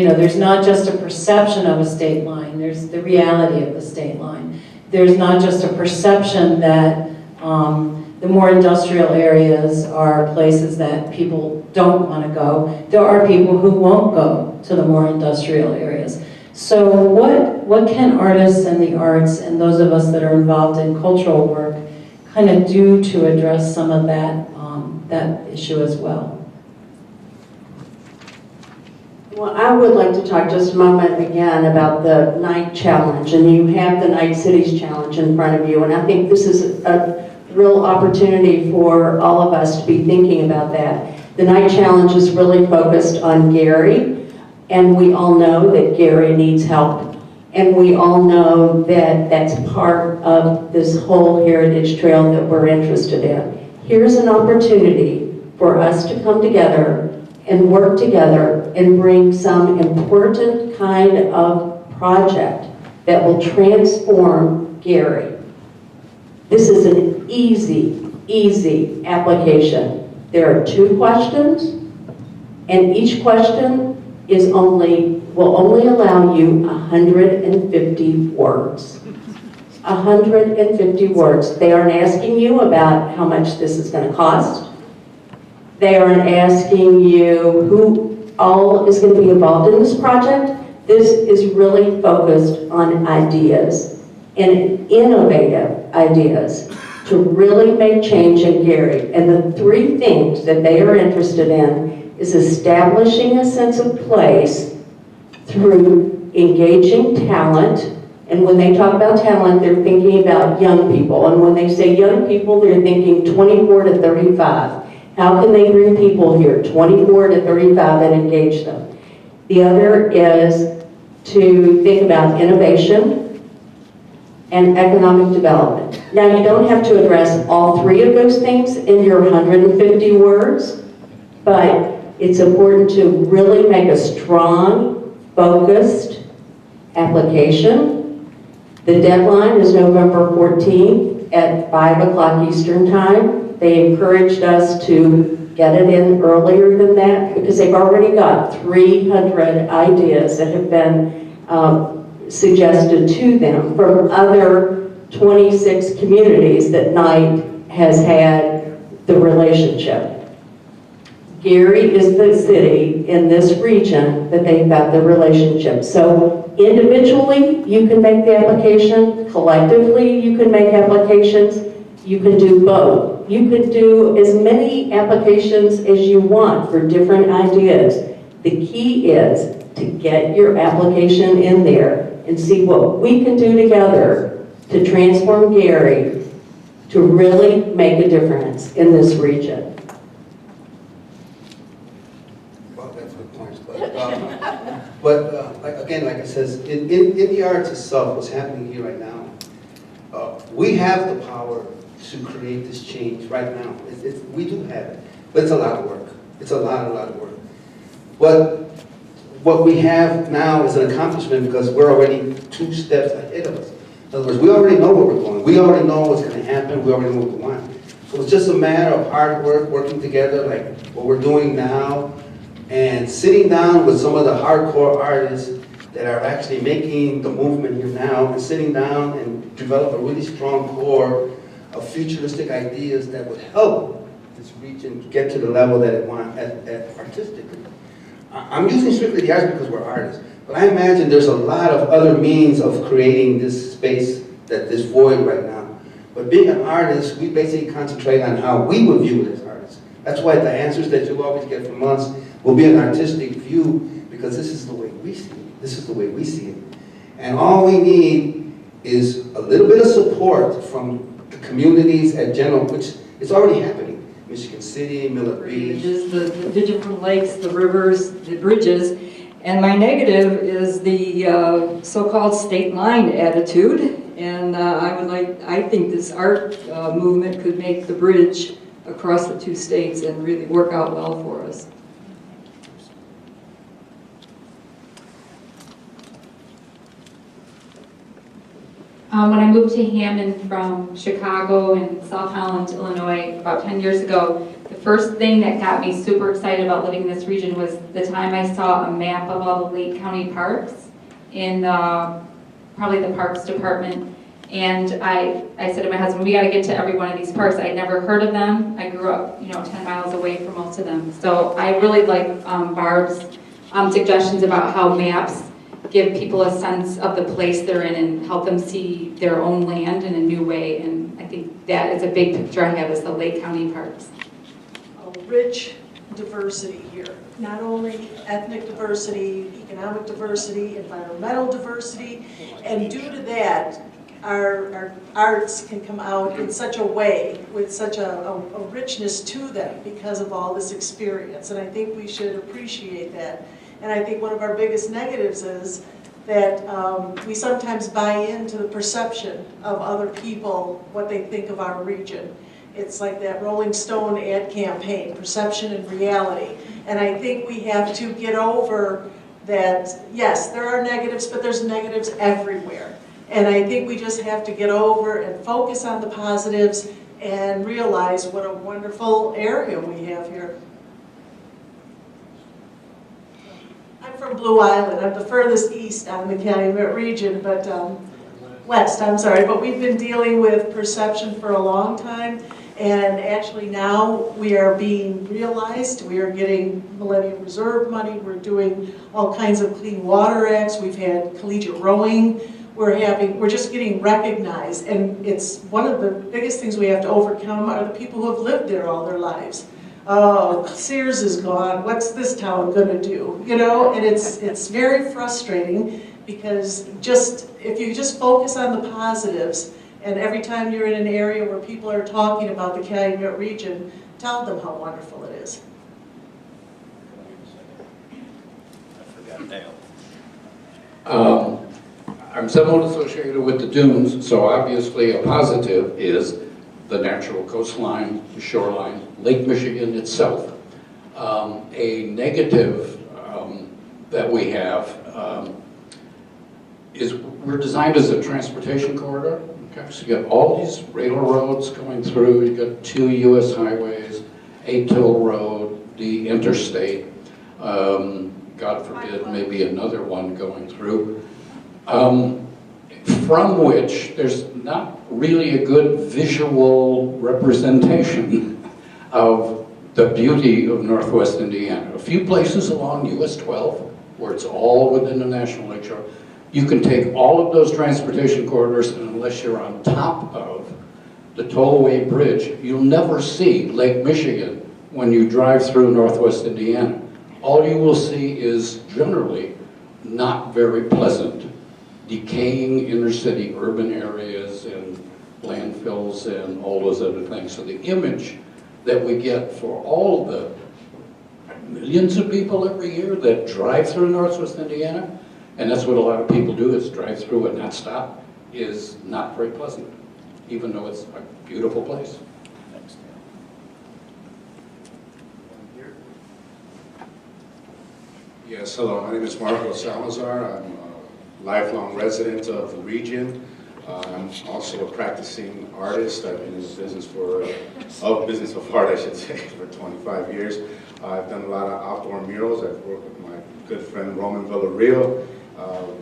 know, there's not just a perception of a state line, there's the reality of the state line. There's not just a perception that the more industrial areas are places that people don't want to go. There are people who won't go to the more industrial areas. So what can artists and the arts and those of us that are involved in cultural work kind of do to address some of that, that issue as well? Well, I would like to talk just a moment again about the Night Challenge, and you have the Night Cities Challenge in front of you, and I think this is a real opportunity for all of us to be thinking about that. The Night Challenge is really focused on Gary, and we all know that Gary needs help, and we all know that that's part of this whole heritage trail that we're interested in. Here's an opportunity for us to come together and work together and bring some important kind of project that will transform Gary. This is an easy application. There are 2 questions, and each question is will only allow you 150 words. 150 words. They aren't asking you about how much this is going to cost. They aren't asking you who all is going to be involved in this project. This is really focused on ideas and innovative ideas to really make change in Gary. And the 3 things that they are interested in is establishing a sense of place through engaging talent. And when they talk about talent, they're thinking about young people. And when they say young people, they're thinking 24 to 35. How can they bring people here, 24 to 35, and engage them? The other is to think about innovation and economic development. Now, you don't have to address all 3 of those things in your 150 words, but it's important to really make a strong, focused application. The deadline is November 14th at 5 o'clock Eastern Time. They encouraged us to get it in earlier than that because they've already got 300 ideas that have been suggested to them from other 26 communities that Knight has had the relationship. Gary is the city in this region that they've got the relationship. So individually, you can make the application. Collectively, you can make applications. You can do both. You can do as many applications as you want for different ideas. The key is to get your application in there and see what we can do together to transform Gary to really make a difference in this region. Well, that's good points. But again, like I says, in the arts itself, what's happening here right now, we have the power to create this change right now. We do have it, but it's a lot of work. It's a lot of work. But what we have now is an accomplishment because we're already 2 steps ahead of us. In other words, we already know where we're going. We already know what's going to happen. We already know what we want. So it's just a matter of hard work, working together like what we're doing now, and sitting down with some of the hardcore artists that are actually making the movement here now, and sitting down and develop a really strong core of futuristic ideas that would help this region get to the level that it wants artistically. I'm using strictly the arts because we're artists, but I imagine there's a lot of other means of creating this space, this void right now. But being an artist, we basically concentrate on how we would view it as artists. That's why the answers that you always get from us will be an artistic view because this is the way we see it. This is the way we see it. And all we need is a little bit of support from the communities at general, which is already happening. Michigan City, Miller Beach. The different lakes, the rivers, the bridges. And my negative is the so-called state line attitude. And I think this art movement could make the bridge across the two states and really work out well for us. When I moved to Hammond from Chicago and South Holland, Illinois, about 10 years ago, the first thing that got me super excited about living in this region was the time I saw a map of all the Lake County parks in probably the Parks Department. And I said to my husband, we got to get to every one of these parks. I'd never heard of them. I grew up, 10 miles away from most of them. So I really like Barb's suggestions about how maps give people a sense of the place they're in and help them see their own land in a new way. And I think that is a big picture I have is the Lake County parks. A rich diversity here. Not only ethnic diversity, economic diversity, environmental diversity, and due to that, our arts can come out in such a way, with such a richness to them because of all this experience. And I think we should appreciate that. And I think one of our biggest negatives is that we sometimes buy into the perception of other people, what they think of our region. It's like that Rolling Stone ad campaign, perception and reality. And I think we have to get over that, yes, there are negatives, but there's negatives everywhere. And I think we just have to get over and focus on the positives and realize what a wonderful area we have here. I'm from Blue Island. I'm the furthest east out of the Calumet region, but west, I'm sorry. But we've been dealing with perception for a long time. And actually now we are being realized. We are getting Millennium Reserve money. We're doing all kinds of clean water acts. We've had collegiate rowing. We're just getting recognized. And it's one of the biggest things we have to overcome are the people who have lived there all their lives. Oh, Sears is gone. What's this town going to do? And it's very frustrating because if you just focus on the positives, and every time you're in an area where people are talking about the Calumet region, tell them how wonderful it is. I forgot Dale. I'm somewhat associated with the dunes, so obviously a positive is the natural coastline, the shoreline, Lake Michigan itself. A negative that we have is we're designed as a transportation corridor. Okay, so you got all these railroads going through, you got 2 U.S. highways, a toll road, the interstate, God forbid maybe another one going through, from which there's not really a good visual representation of the beauty of Northwest Indiana. A few places along US 12, where it's all within the National Lakeshore, you can take all of those transportation corridors, and unless you're on top of the tollway bridge, you'll never see Lake Michigan when you drive through Northwest Indiana. All you will see is generally not very pleasant, decaying inner city urban areas and landfills and all those other things. So the image that we get for all the millions of people every year that drive through Northwest Indiana, and that's what a lot of people do, is drive through and not stop, is not very pleasant, even though it's a beautiful place. Thanks, Dale. Yes, hello, my name is Marco Salazar. I'm a lifelong resident of the region. I'm also a practicing artist. I've been in the business business of art, I should say, for 25 years. I've done a lot of outdoor murals. I've worked with my good friend Roman Villarreal.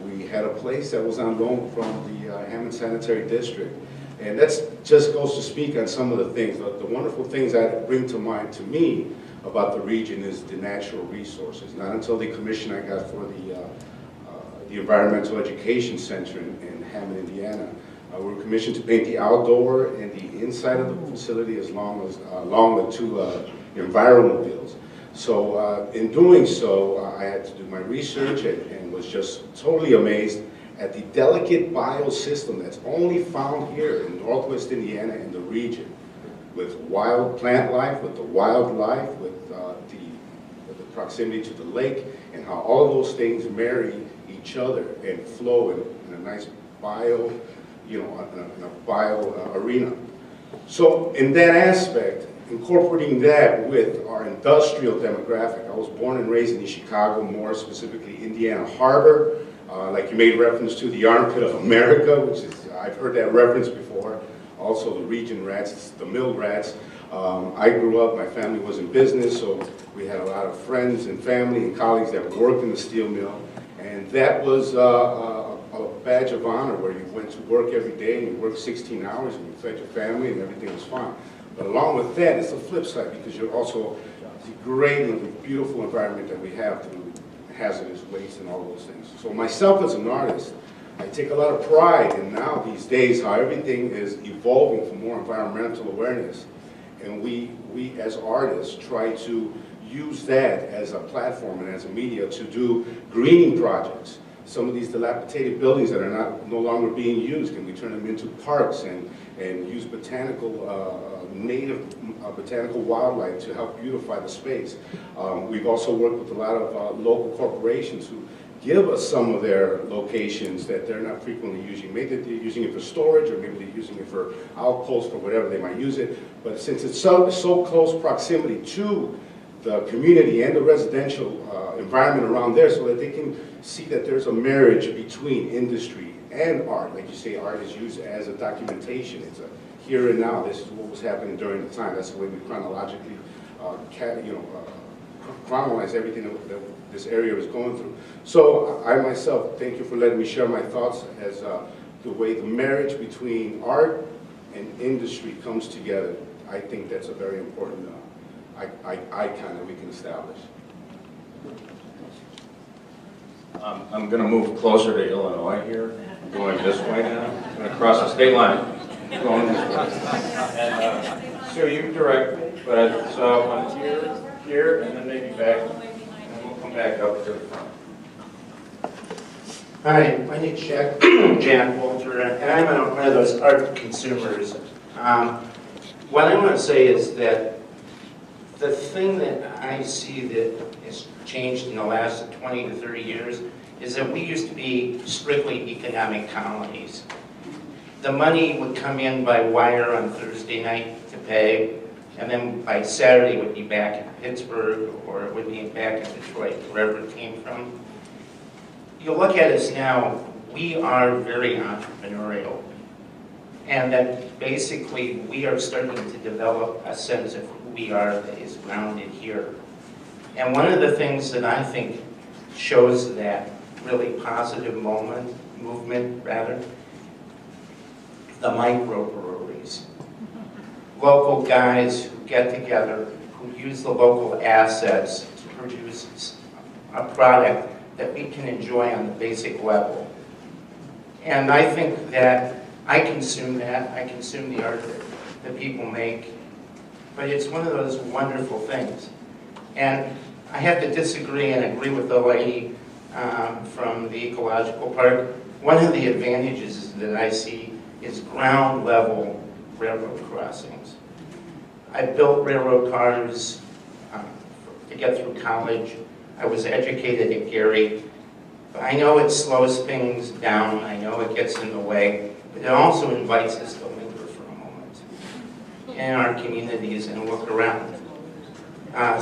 We had a place that was on loan from the Hammond Sanitary District. And that just goes to speak on some of the things. The wonderful things that bring to mind to me about the region is the natural resources. Not until the commission I got for the Environmental Education Center in Hammond, Indiana. We were commissioned to paint the outdoor and the inside of the facility along the 2 enviromobiles. So in doing so, I had to do my research and was just totally amazed at the delicate biosystem that's only found here in Northwest Indiana and the region, with wild plant life, with the wildlife, with the proximity to the lake, and how all of those things marry each other and flow in a nice bio, in a bio arena. So in that aspect, incorporating that with our industrial demographic, I was born and raised in Chicago, more specifically Indiana Harbor, like you made reference to the armpit of America, which is, I've heard that reference before. Also the region rats, the mill rats. I grew up, my family was in business, so we had a lot of friends and family and colleagues that worked in the steel mill. And that was a badge of honor where you went to work every day and you worked 16 hours and you fed your family and everything was fine. But along with that, it's the flip side because you're also degrading the beautiful environment that we have through hazardous waste and all those things. So myself as an artist, I take a lot of pride in now these days how everything is evolving for more environmental awareness. And we as artists try to use that as a platform and as a media to do greening projects. Some of these dilapidated buildings that are no longer being used, can we turn them into parks and use botanical, native botanical wildlife to help beautify the space. We've also worked with a lot of local corporations who give us some of their locations that they're not frequently using. Maybe they're using it for storage, or maybe they're using it for outposts or whatever they might use it. But since it's so close proximity to the community and the residential environment around there, so that they can see that there's a marriage between industry and art. Like you say, art is used as a documentation. It's a here and now. This is what was happening during the time. That's the way we chronologically, chronologize everything that this area is going through. So I myself, thank you for letting me share my thoughts as the way the marriage between art and industry comes together. I think that's a very important icon that we can establish. I'm going to move closer to Illinois here. I'm going this way now. I'm going to cross the state line. I'm going this way. And Sue, you direct me, but so I'm here, and then maybe back, and we'll come back up to the front. Hi, my name's Jack Walter, and I'm one of those art consumers. What I want to say is that the thing that I see that has changed in the last 20 to 30 years is that we used to be strictly economic colonies. The money would come in by wire on Thursday night to pay, and then by Saturday it would be back in Pittsburgh, or it would be back in Detroit, wherever it came from. You look at us now, we are very entrepreneurial. And that basically we are starting to develop a sense of who we are that is grounded here. And one of the things that I think shows that really positive movement, the microbreweries. Local guys who get together, who use the local assets to produce a product that we can enjoy on the basic level. And I think that I consume that. I consume the art that people make. But it's one of those wonderful things. And I have to disagree and agree with the lady from the ecological park. One of the advantages that I see is ground level railroad crossings. I built railroad cars to get through college. I was educated at Gary. But I know it slows things down. I know it gets in the way. But it also invites us to linger for a moment in our communities and look around.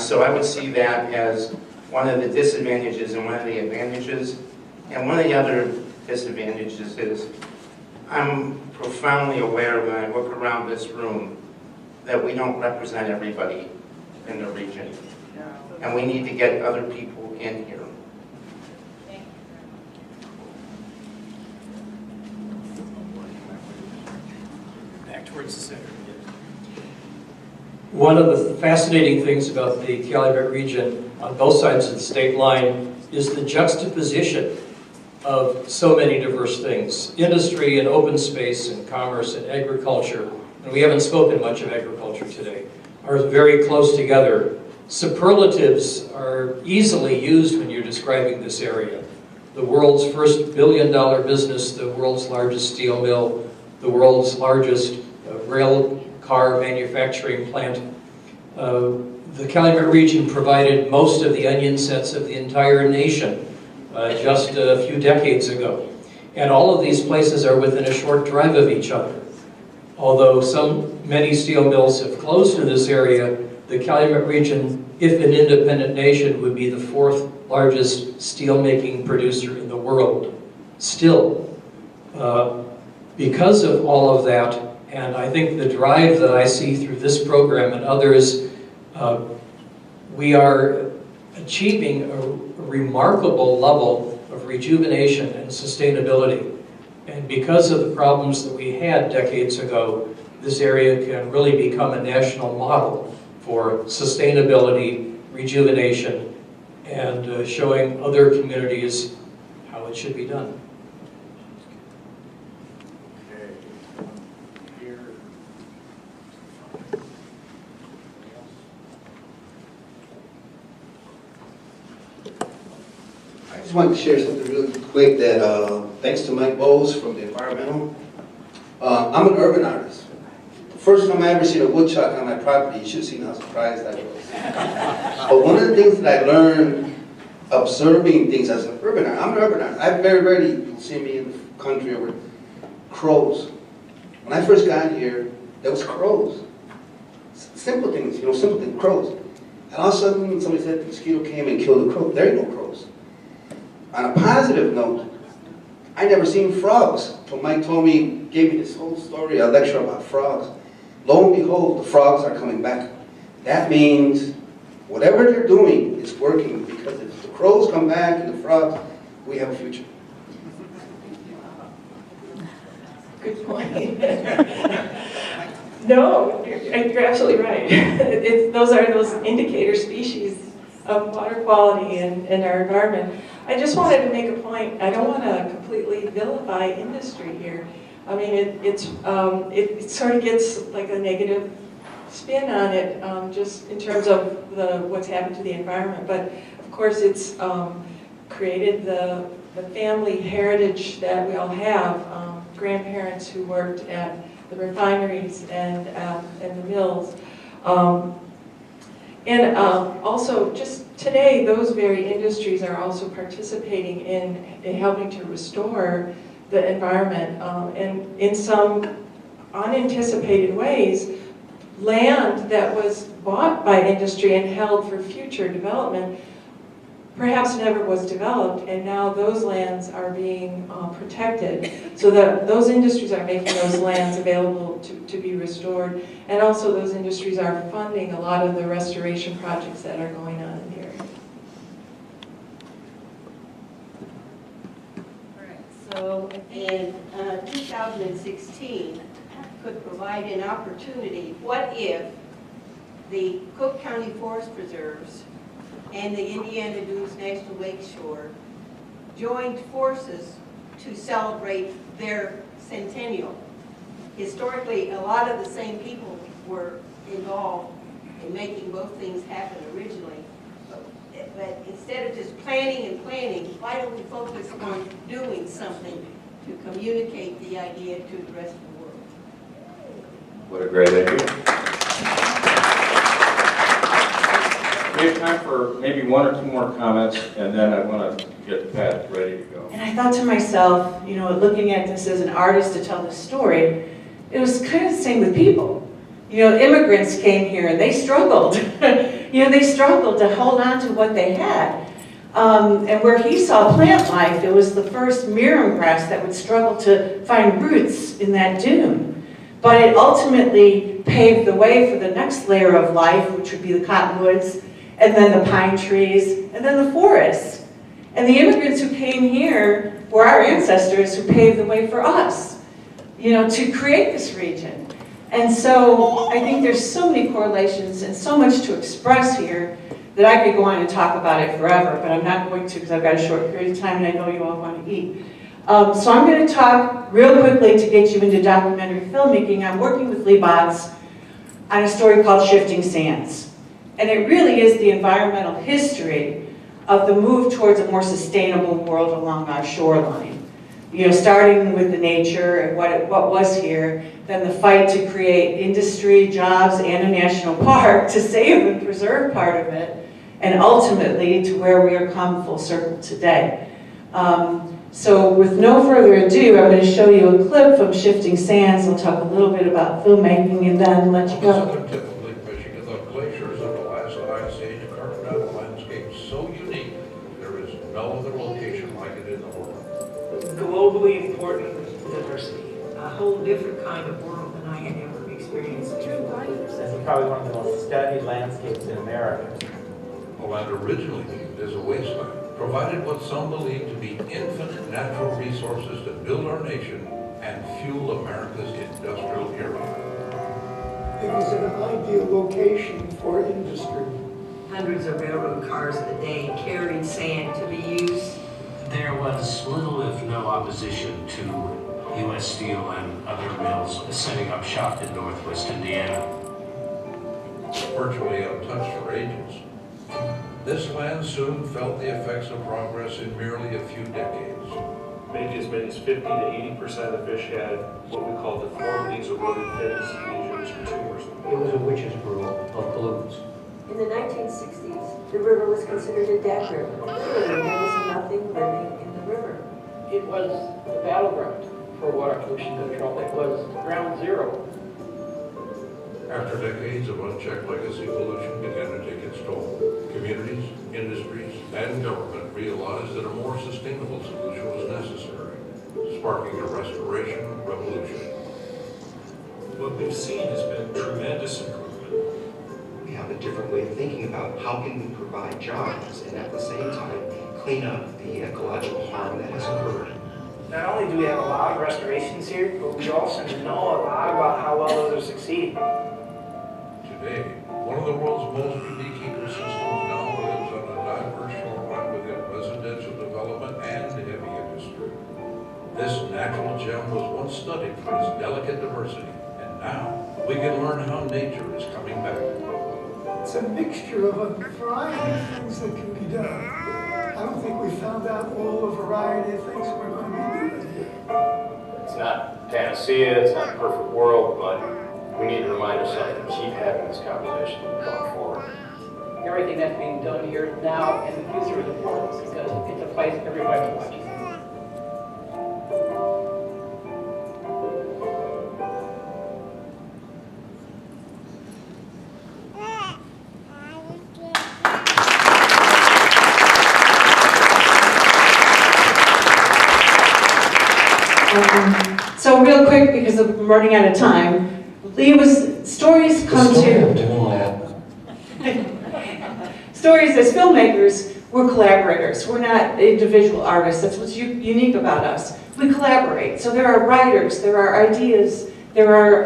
So I would see that as one of the disadvantages and one of the advantages. And one of the other disadvantages is I'm profoundly aware when I look around this room that we don't represent everybody in the region. And we need to get other people in here. Back towards the center. One of the fascinating things about the Calumet region on both sides of the state line is the juxtaposition of so many diverse things. Industry and open space and commerce and agriculture, and we haven't spoken much of agriculture today, are very close together. Superlatives are easily used when you're describing this area. the world's first billion-dollar business, the world's largest steel mill, the world's largest rail car manufacturing plant. The Calumet region provided most of the onion sets of the entire nation just a few decades ago. And all of these places are within a short drive of each other. Although many steel mills have closed in this area, the Calumet region, if an independent nation, would be the 4th largest steelmaking producer in the world. Still, because of all of that, and I think the drive that I see through this program and others, we are achieving a remarkable level of rejuvenation and sustainability. And because of the problems that we had decades ago, this area can really become a national model for sustainability, rejuvenation, and showing other communities how it should be done. I just wanted to share something really quick that, thanks to Mike Bowes from the Environmental, I'm an urban artist. The first time I ever seen a woodchuck on my property, you should have seen how surprised I was. But one of the things that I learned observing things as an urban artist, I'm an urban artist. I very rarely you'll see me in the country over crows. When I first got here, there was crows. Simple things, simple things, crows. And all of a sudden, somebody said the mosquito came and killed the crow. There ain't no crows. On a positive note, I never seen frogs. So Mike gave me this whole story, a lecture about frogs. Lo and behold, the frogs are coming back. That means whatever they're doing is working, because if the crows come back and the frogs, we have a future. Good point. No, you're absolutely right. Those are those indicator species of water quality in our environment. I just wanted to make a point. I don't want to completely vilify industry here. I mean, it sort of gets like a negative spin on it, just in terms of what's happened to the environment. But of course, it's created the family heritage that we all have. Grandparents who worked at the refineries and the mills. Also, just today, those very industries are also participating in helping to restore the environment. And in some unanticipated ways, land that was bought by industry and held for future development perhaps never was developed, and now those lands are being protected. So that those industries are making those lands available to be restored, and also those industries are funding a lot of the restoration projects that are going on in the area. All right, so in 2016 could provide an opportunity. What if the Cook County Forest Preserves and the Indiana Dunes National Lakeshore joined forces to celebrate their centennial? Historically, a lot of the same people were involved in making both things happen originally. But instead of just planning and planning, why don't we focus on doing something to communicate the idea to the rest of the world? What a great idea. We have time for maybe one or two more comments, and then I want to get Pat ready to go. And I thought to myself, looking at this as an artist to tell this story, it was kind of the same with people. Immigrants came here and they struggled. They struggled to hold on to what they had. And where he saw plant life, it was the first mirum grass that would struggle to find roots in that dune. But it ultimately paved the way for the next layer of life, which would be the cottonwoods, and then the pine trees, and then the forests. And the immigrants who came here were our ancestors who paved the way for us, to create this region. And so I think there's so many correlations and so much to express here that I could go on and talk about it forever, but I'm not going to because I've got a short period of time and I know you all want to eat. So I'm going to talk real quickly to get you into documentary filmmaking. I'm working with Lee Botts on a story called Shifting Sands. And it really is the environmental history of the move towards a more sustainable world along our shoreline. You know, starting with the nature and what was here, then the fight to create industry, jobs, and a national park to save and preserve part of it, and ultimately to where we are come full circle today. So with no further ado, I'm going to show you a clip from Shifting Sands. I'll talk a little bit about filmmaking and then let you go. Southern tip of Lake Michigan, the glaciers of the last ice age carved out a landscape so unique, there is no other location like it in the world. Globally important diversity, a whole different kind of world than I had ever experienced before. It's probably one of the most studied landscapes in America. The land originally viewed as a wasteland provided what some believe to be infinite natural resources to build our nation and fuel America's industrial era. It was an ideal location for industry. Hundreds of railroad cars a day carried sand to be used. There was little if no opposition to U.S. Steel and other mills setting up shop in Northwest Indiana. Virtually untouched for ages, this land soon felt the effects of progress in merely a few decades. Maybe as many as 50 to 80% of the fish had what we call deformities, eroded fins, lesions, or tumors. It was a witch's brew of balloons. In the 1960s, the river was considered a dead river. Literally, there was nothing living in the river. It was the battleground for water pollution control. It was ground zero. After decades of unchecked legacy pollution began to take its toll, communities, industries, and government realized that a more sustainable solution was necessary, sparking a restoration revolution. What we've seen has been tremendous improvement. We have a different way of thinking about how can we provide jobs and at the same time clean up the ecological harm that has occurred. Not only do we have a lot of restorations here, but we also know a lot about how well those are succeeding. Today, one of the world's most unique ecosystems now lives on a diverse shoreline within residential development and heavy industry. This natural gem was once studied for its delicate diversity, and now we can learn how nature is coming back. It's a mixture of a variety of things that can be done. I don't think we found out all the variety of things we're going to be doing here. It's not panacea, it's not a perfect world, but we need to remind ourselves to keep having this conversation going forward. Everything that's being done here now and the future is important because it's a place everybody watches. So real quick, because I'm running out of time, Lee was, stories come to... Stories as filmmakers, we're collaborators. We're not individual artists. That's what's unique about us. We collaborate. So there are writers, there are ideas, there are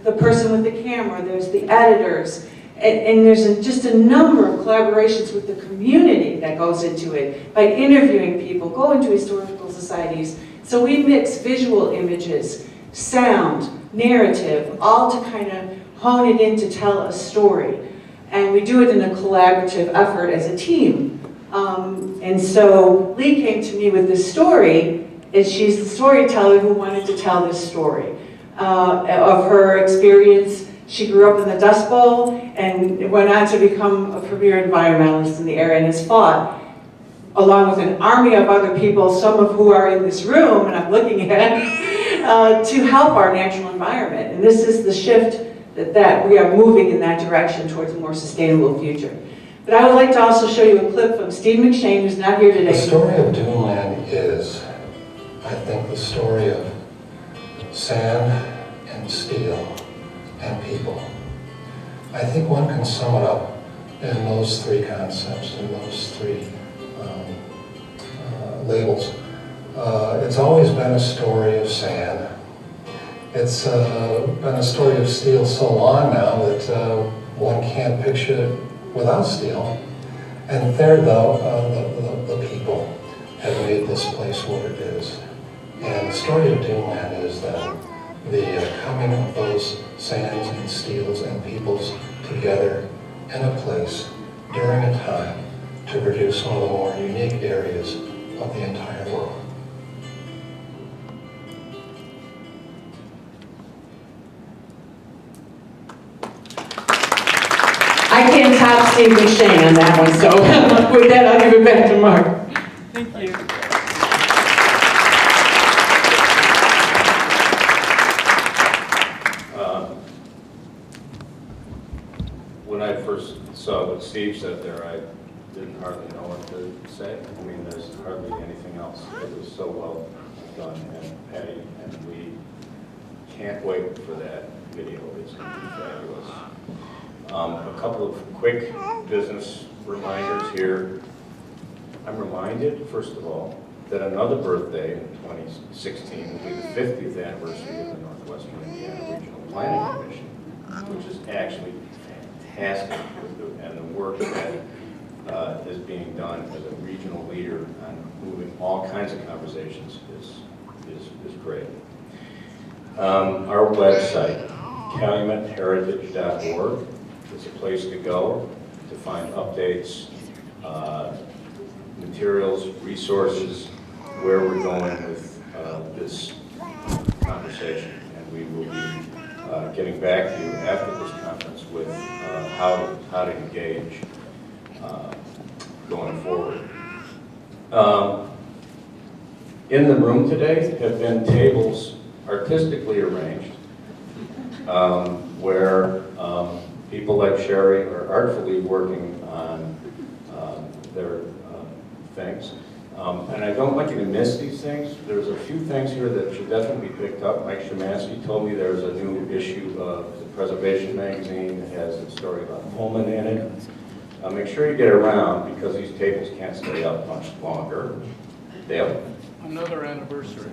the person with the camera, there's the editors, and there's just a number of collaborations with the community that goes into it by interviewing people, going to historical societies. So we mix visual images, sound, narrative, all to kind of hone it in to tell a story. And we do it in a collaborative effort as a team. And so Lee came to me with this story, and she's the storyteller who wanted to tell this story of her experience. She grew up in the Dust Bowl and went on to become a premier environmentalist in the area and has fought along with an army of other people, some of who are in this room, and I'm looking at, to help our natural environment. And this is the shift that we are moving in that direction towards a more sustainable future. But I would like to also show you a clip from Steve McShane, who's not here today. The story of Duneland is, I think, the story of sand and steel and people. I think one can sum it up in those three concepts, in those three labels. It's always been a story of sand. It's been a story of steel so long now that one can't picture it without steel. And third, though, the people have made this place what it is. And the story of Duneland is that the coming of those sands and steels and peoples together in a place during a time to produce one of the more unique areas of the entire world. I can't top Steve McShane on that one, so with that, I'll give it back to Mark. Thank you. When I first saw what Steve said there, I didn't hardly know what to say. I mean, there's hardly anything else. It was so well done and Patty, and we can't wait for that video. It's going to be fabulous. A couple of quick business reminders here. I'm reminded, first of all, that another birthday in 2016 will be the 50th anniversary of the Northwestern Indiana Regional Planning Commission, which is actually fantastic, and the work that is being done as a regional leader on moving all kinds of conversations is great. Our website, calumetheritage.org, is a place to go to find updates, materials, resources, where we're going with this conversation. And we will be getting back to you after this conference with how to engage going forward. In the room today have been tables artistically arranged where people like Sherry are artfully working on their things. And I don't want you to miss these things. There's a few things here that should definitely be picked up. Mike Szymanski told me there's a new issue of the Preservation magazine that has a story about Pullman in it. Make sure you get around because these tables can't stay up much longer. Dale? Another anniversary.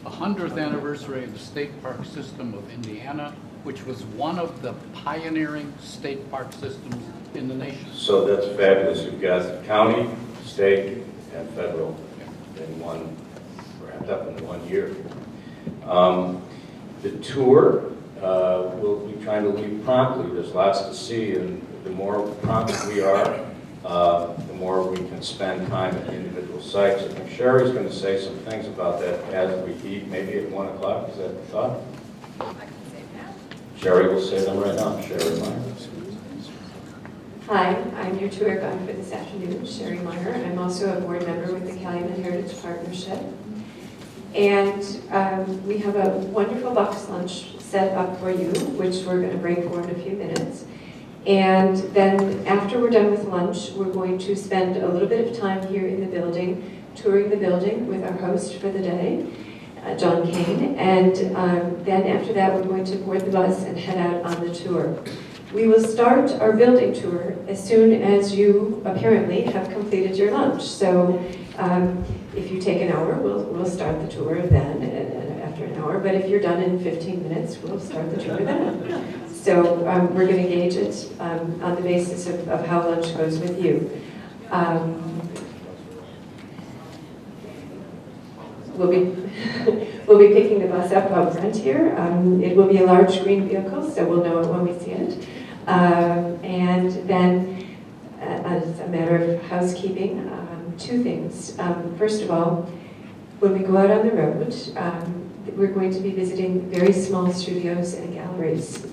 100th anniversary of the State Park System of Indiana, which was one of the pioneering state park systems in the nation. So that's fabulous. You've got county, state, and federal in one, wrapped up in 1 year. The tour, we'll be trying to leave promptly. There's lots to see, and the more prompt we are, the more we can spend time at the individual sites. I think Sherry's going to say some things about that as we eat, maybe at 1 o'clock. Is that the thought? I can say that. Sherry will say them right now. Sherry Meyer. Hi, I'm your tour guide for this afternoon, Sherry Meyer. I'm also a board member with the Calumet Heritage Partnership. And we have a wonderful box lunch set up for you, which we're going to break for in a few minutes. And then after we're done with lunch, we're going to spend a little bit of time here in the building, touring the building with our host for the day, John Kane. And then after that, we're going to board the bus and head out on the tour. We will start our building tour as soon as you apparently have completed your lunch. So if you take an hour, we'll start the tour then after an hour. But if you're done in 15 minutes, we'll start the tour then. So we're going to gauge it on the basis of how lunch goes with you. We'll be picking the bus up out front here. It will be a large green vehicle, so we'll know it when we see it. And then, as a matter of housekeeping, two things. First of all, when we go out on the road, we're going to be visiting very small studios and galleries.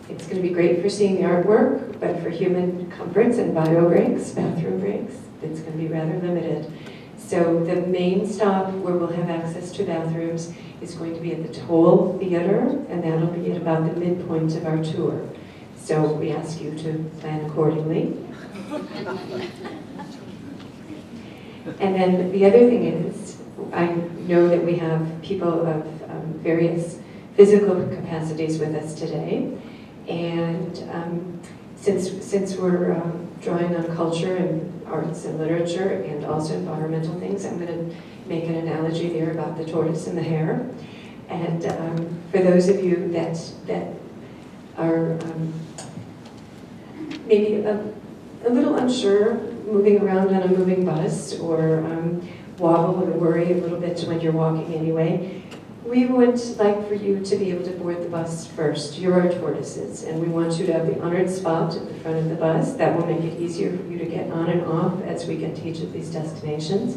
It's going to be great for seeing the artwork, but for human comforts and bio breaks, bathroom breaks, it's going to be rather limited. So the main stop where we'll have access to bathrooms is going to be at the Toll Theater, and that'll be at about the midpoint of our tour. So we ask you to plan accordingly. And then the other thing is, I know that we have people of various physical capacities with us today, and since we're drawing on culture and arts and literature and also environmental things, I'm going to make an analogy there about the tortoise and the hare. And for those of you that are maybe a little unsure moving around on a moving bus, or wobble or worry a little bit when you're walking anyway, We would like for you to be able to board the bus first. You're our tortoises, and we want you to have the honored spot at the front of the bus. That will make it easier for you to get on and off as we get to each of these destinations.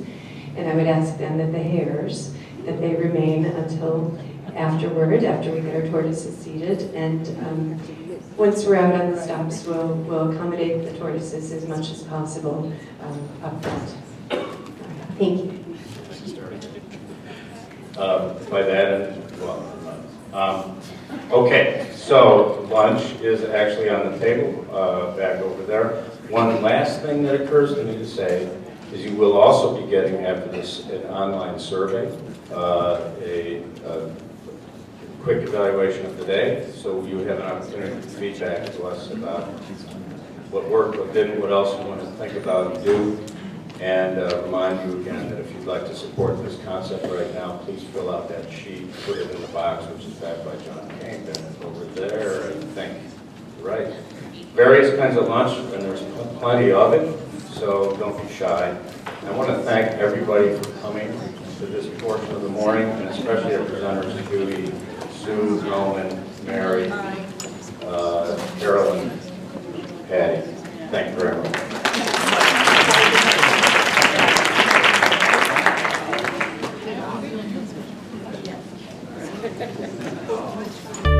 And I would ask then that the hares, that they remain until afterward, after we get our tortoises seated. And once we're out on the stops, we'll accommodate the tortoises as much as possible up front. Thank you. By that, okay, so lunch is actually on the table back over there. One last thing that occurs to me to say is you will also be getting after this an online survey, a quick evaluation of the day, so you have an opportunity to feedback to us about what worked, what didn't, what else you want to think about and do. And remind you again that if you'd like to support this concept right now, please fill out that sheet, put it in the box, which is back by John King, and over there, I think, right. Various kinds of lunch, and there's plenty of it, so don't be shy. I want to thank everybody for coming to this portion of the morning, and especially our presenters, Judy, Sue, Roman, Mary, Carolyn, Patty. Thank you very much. Thank you.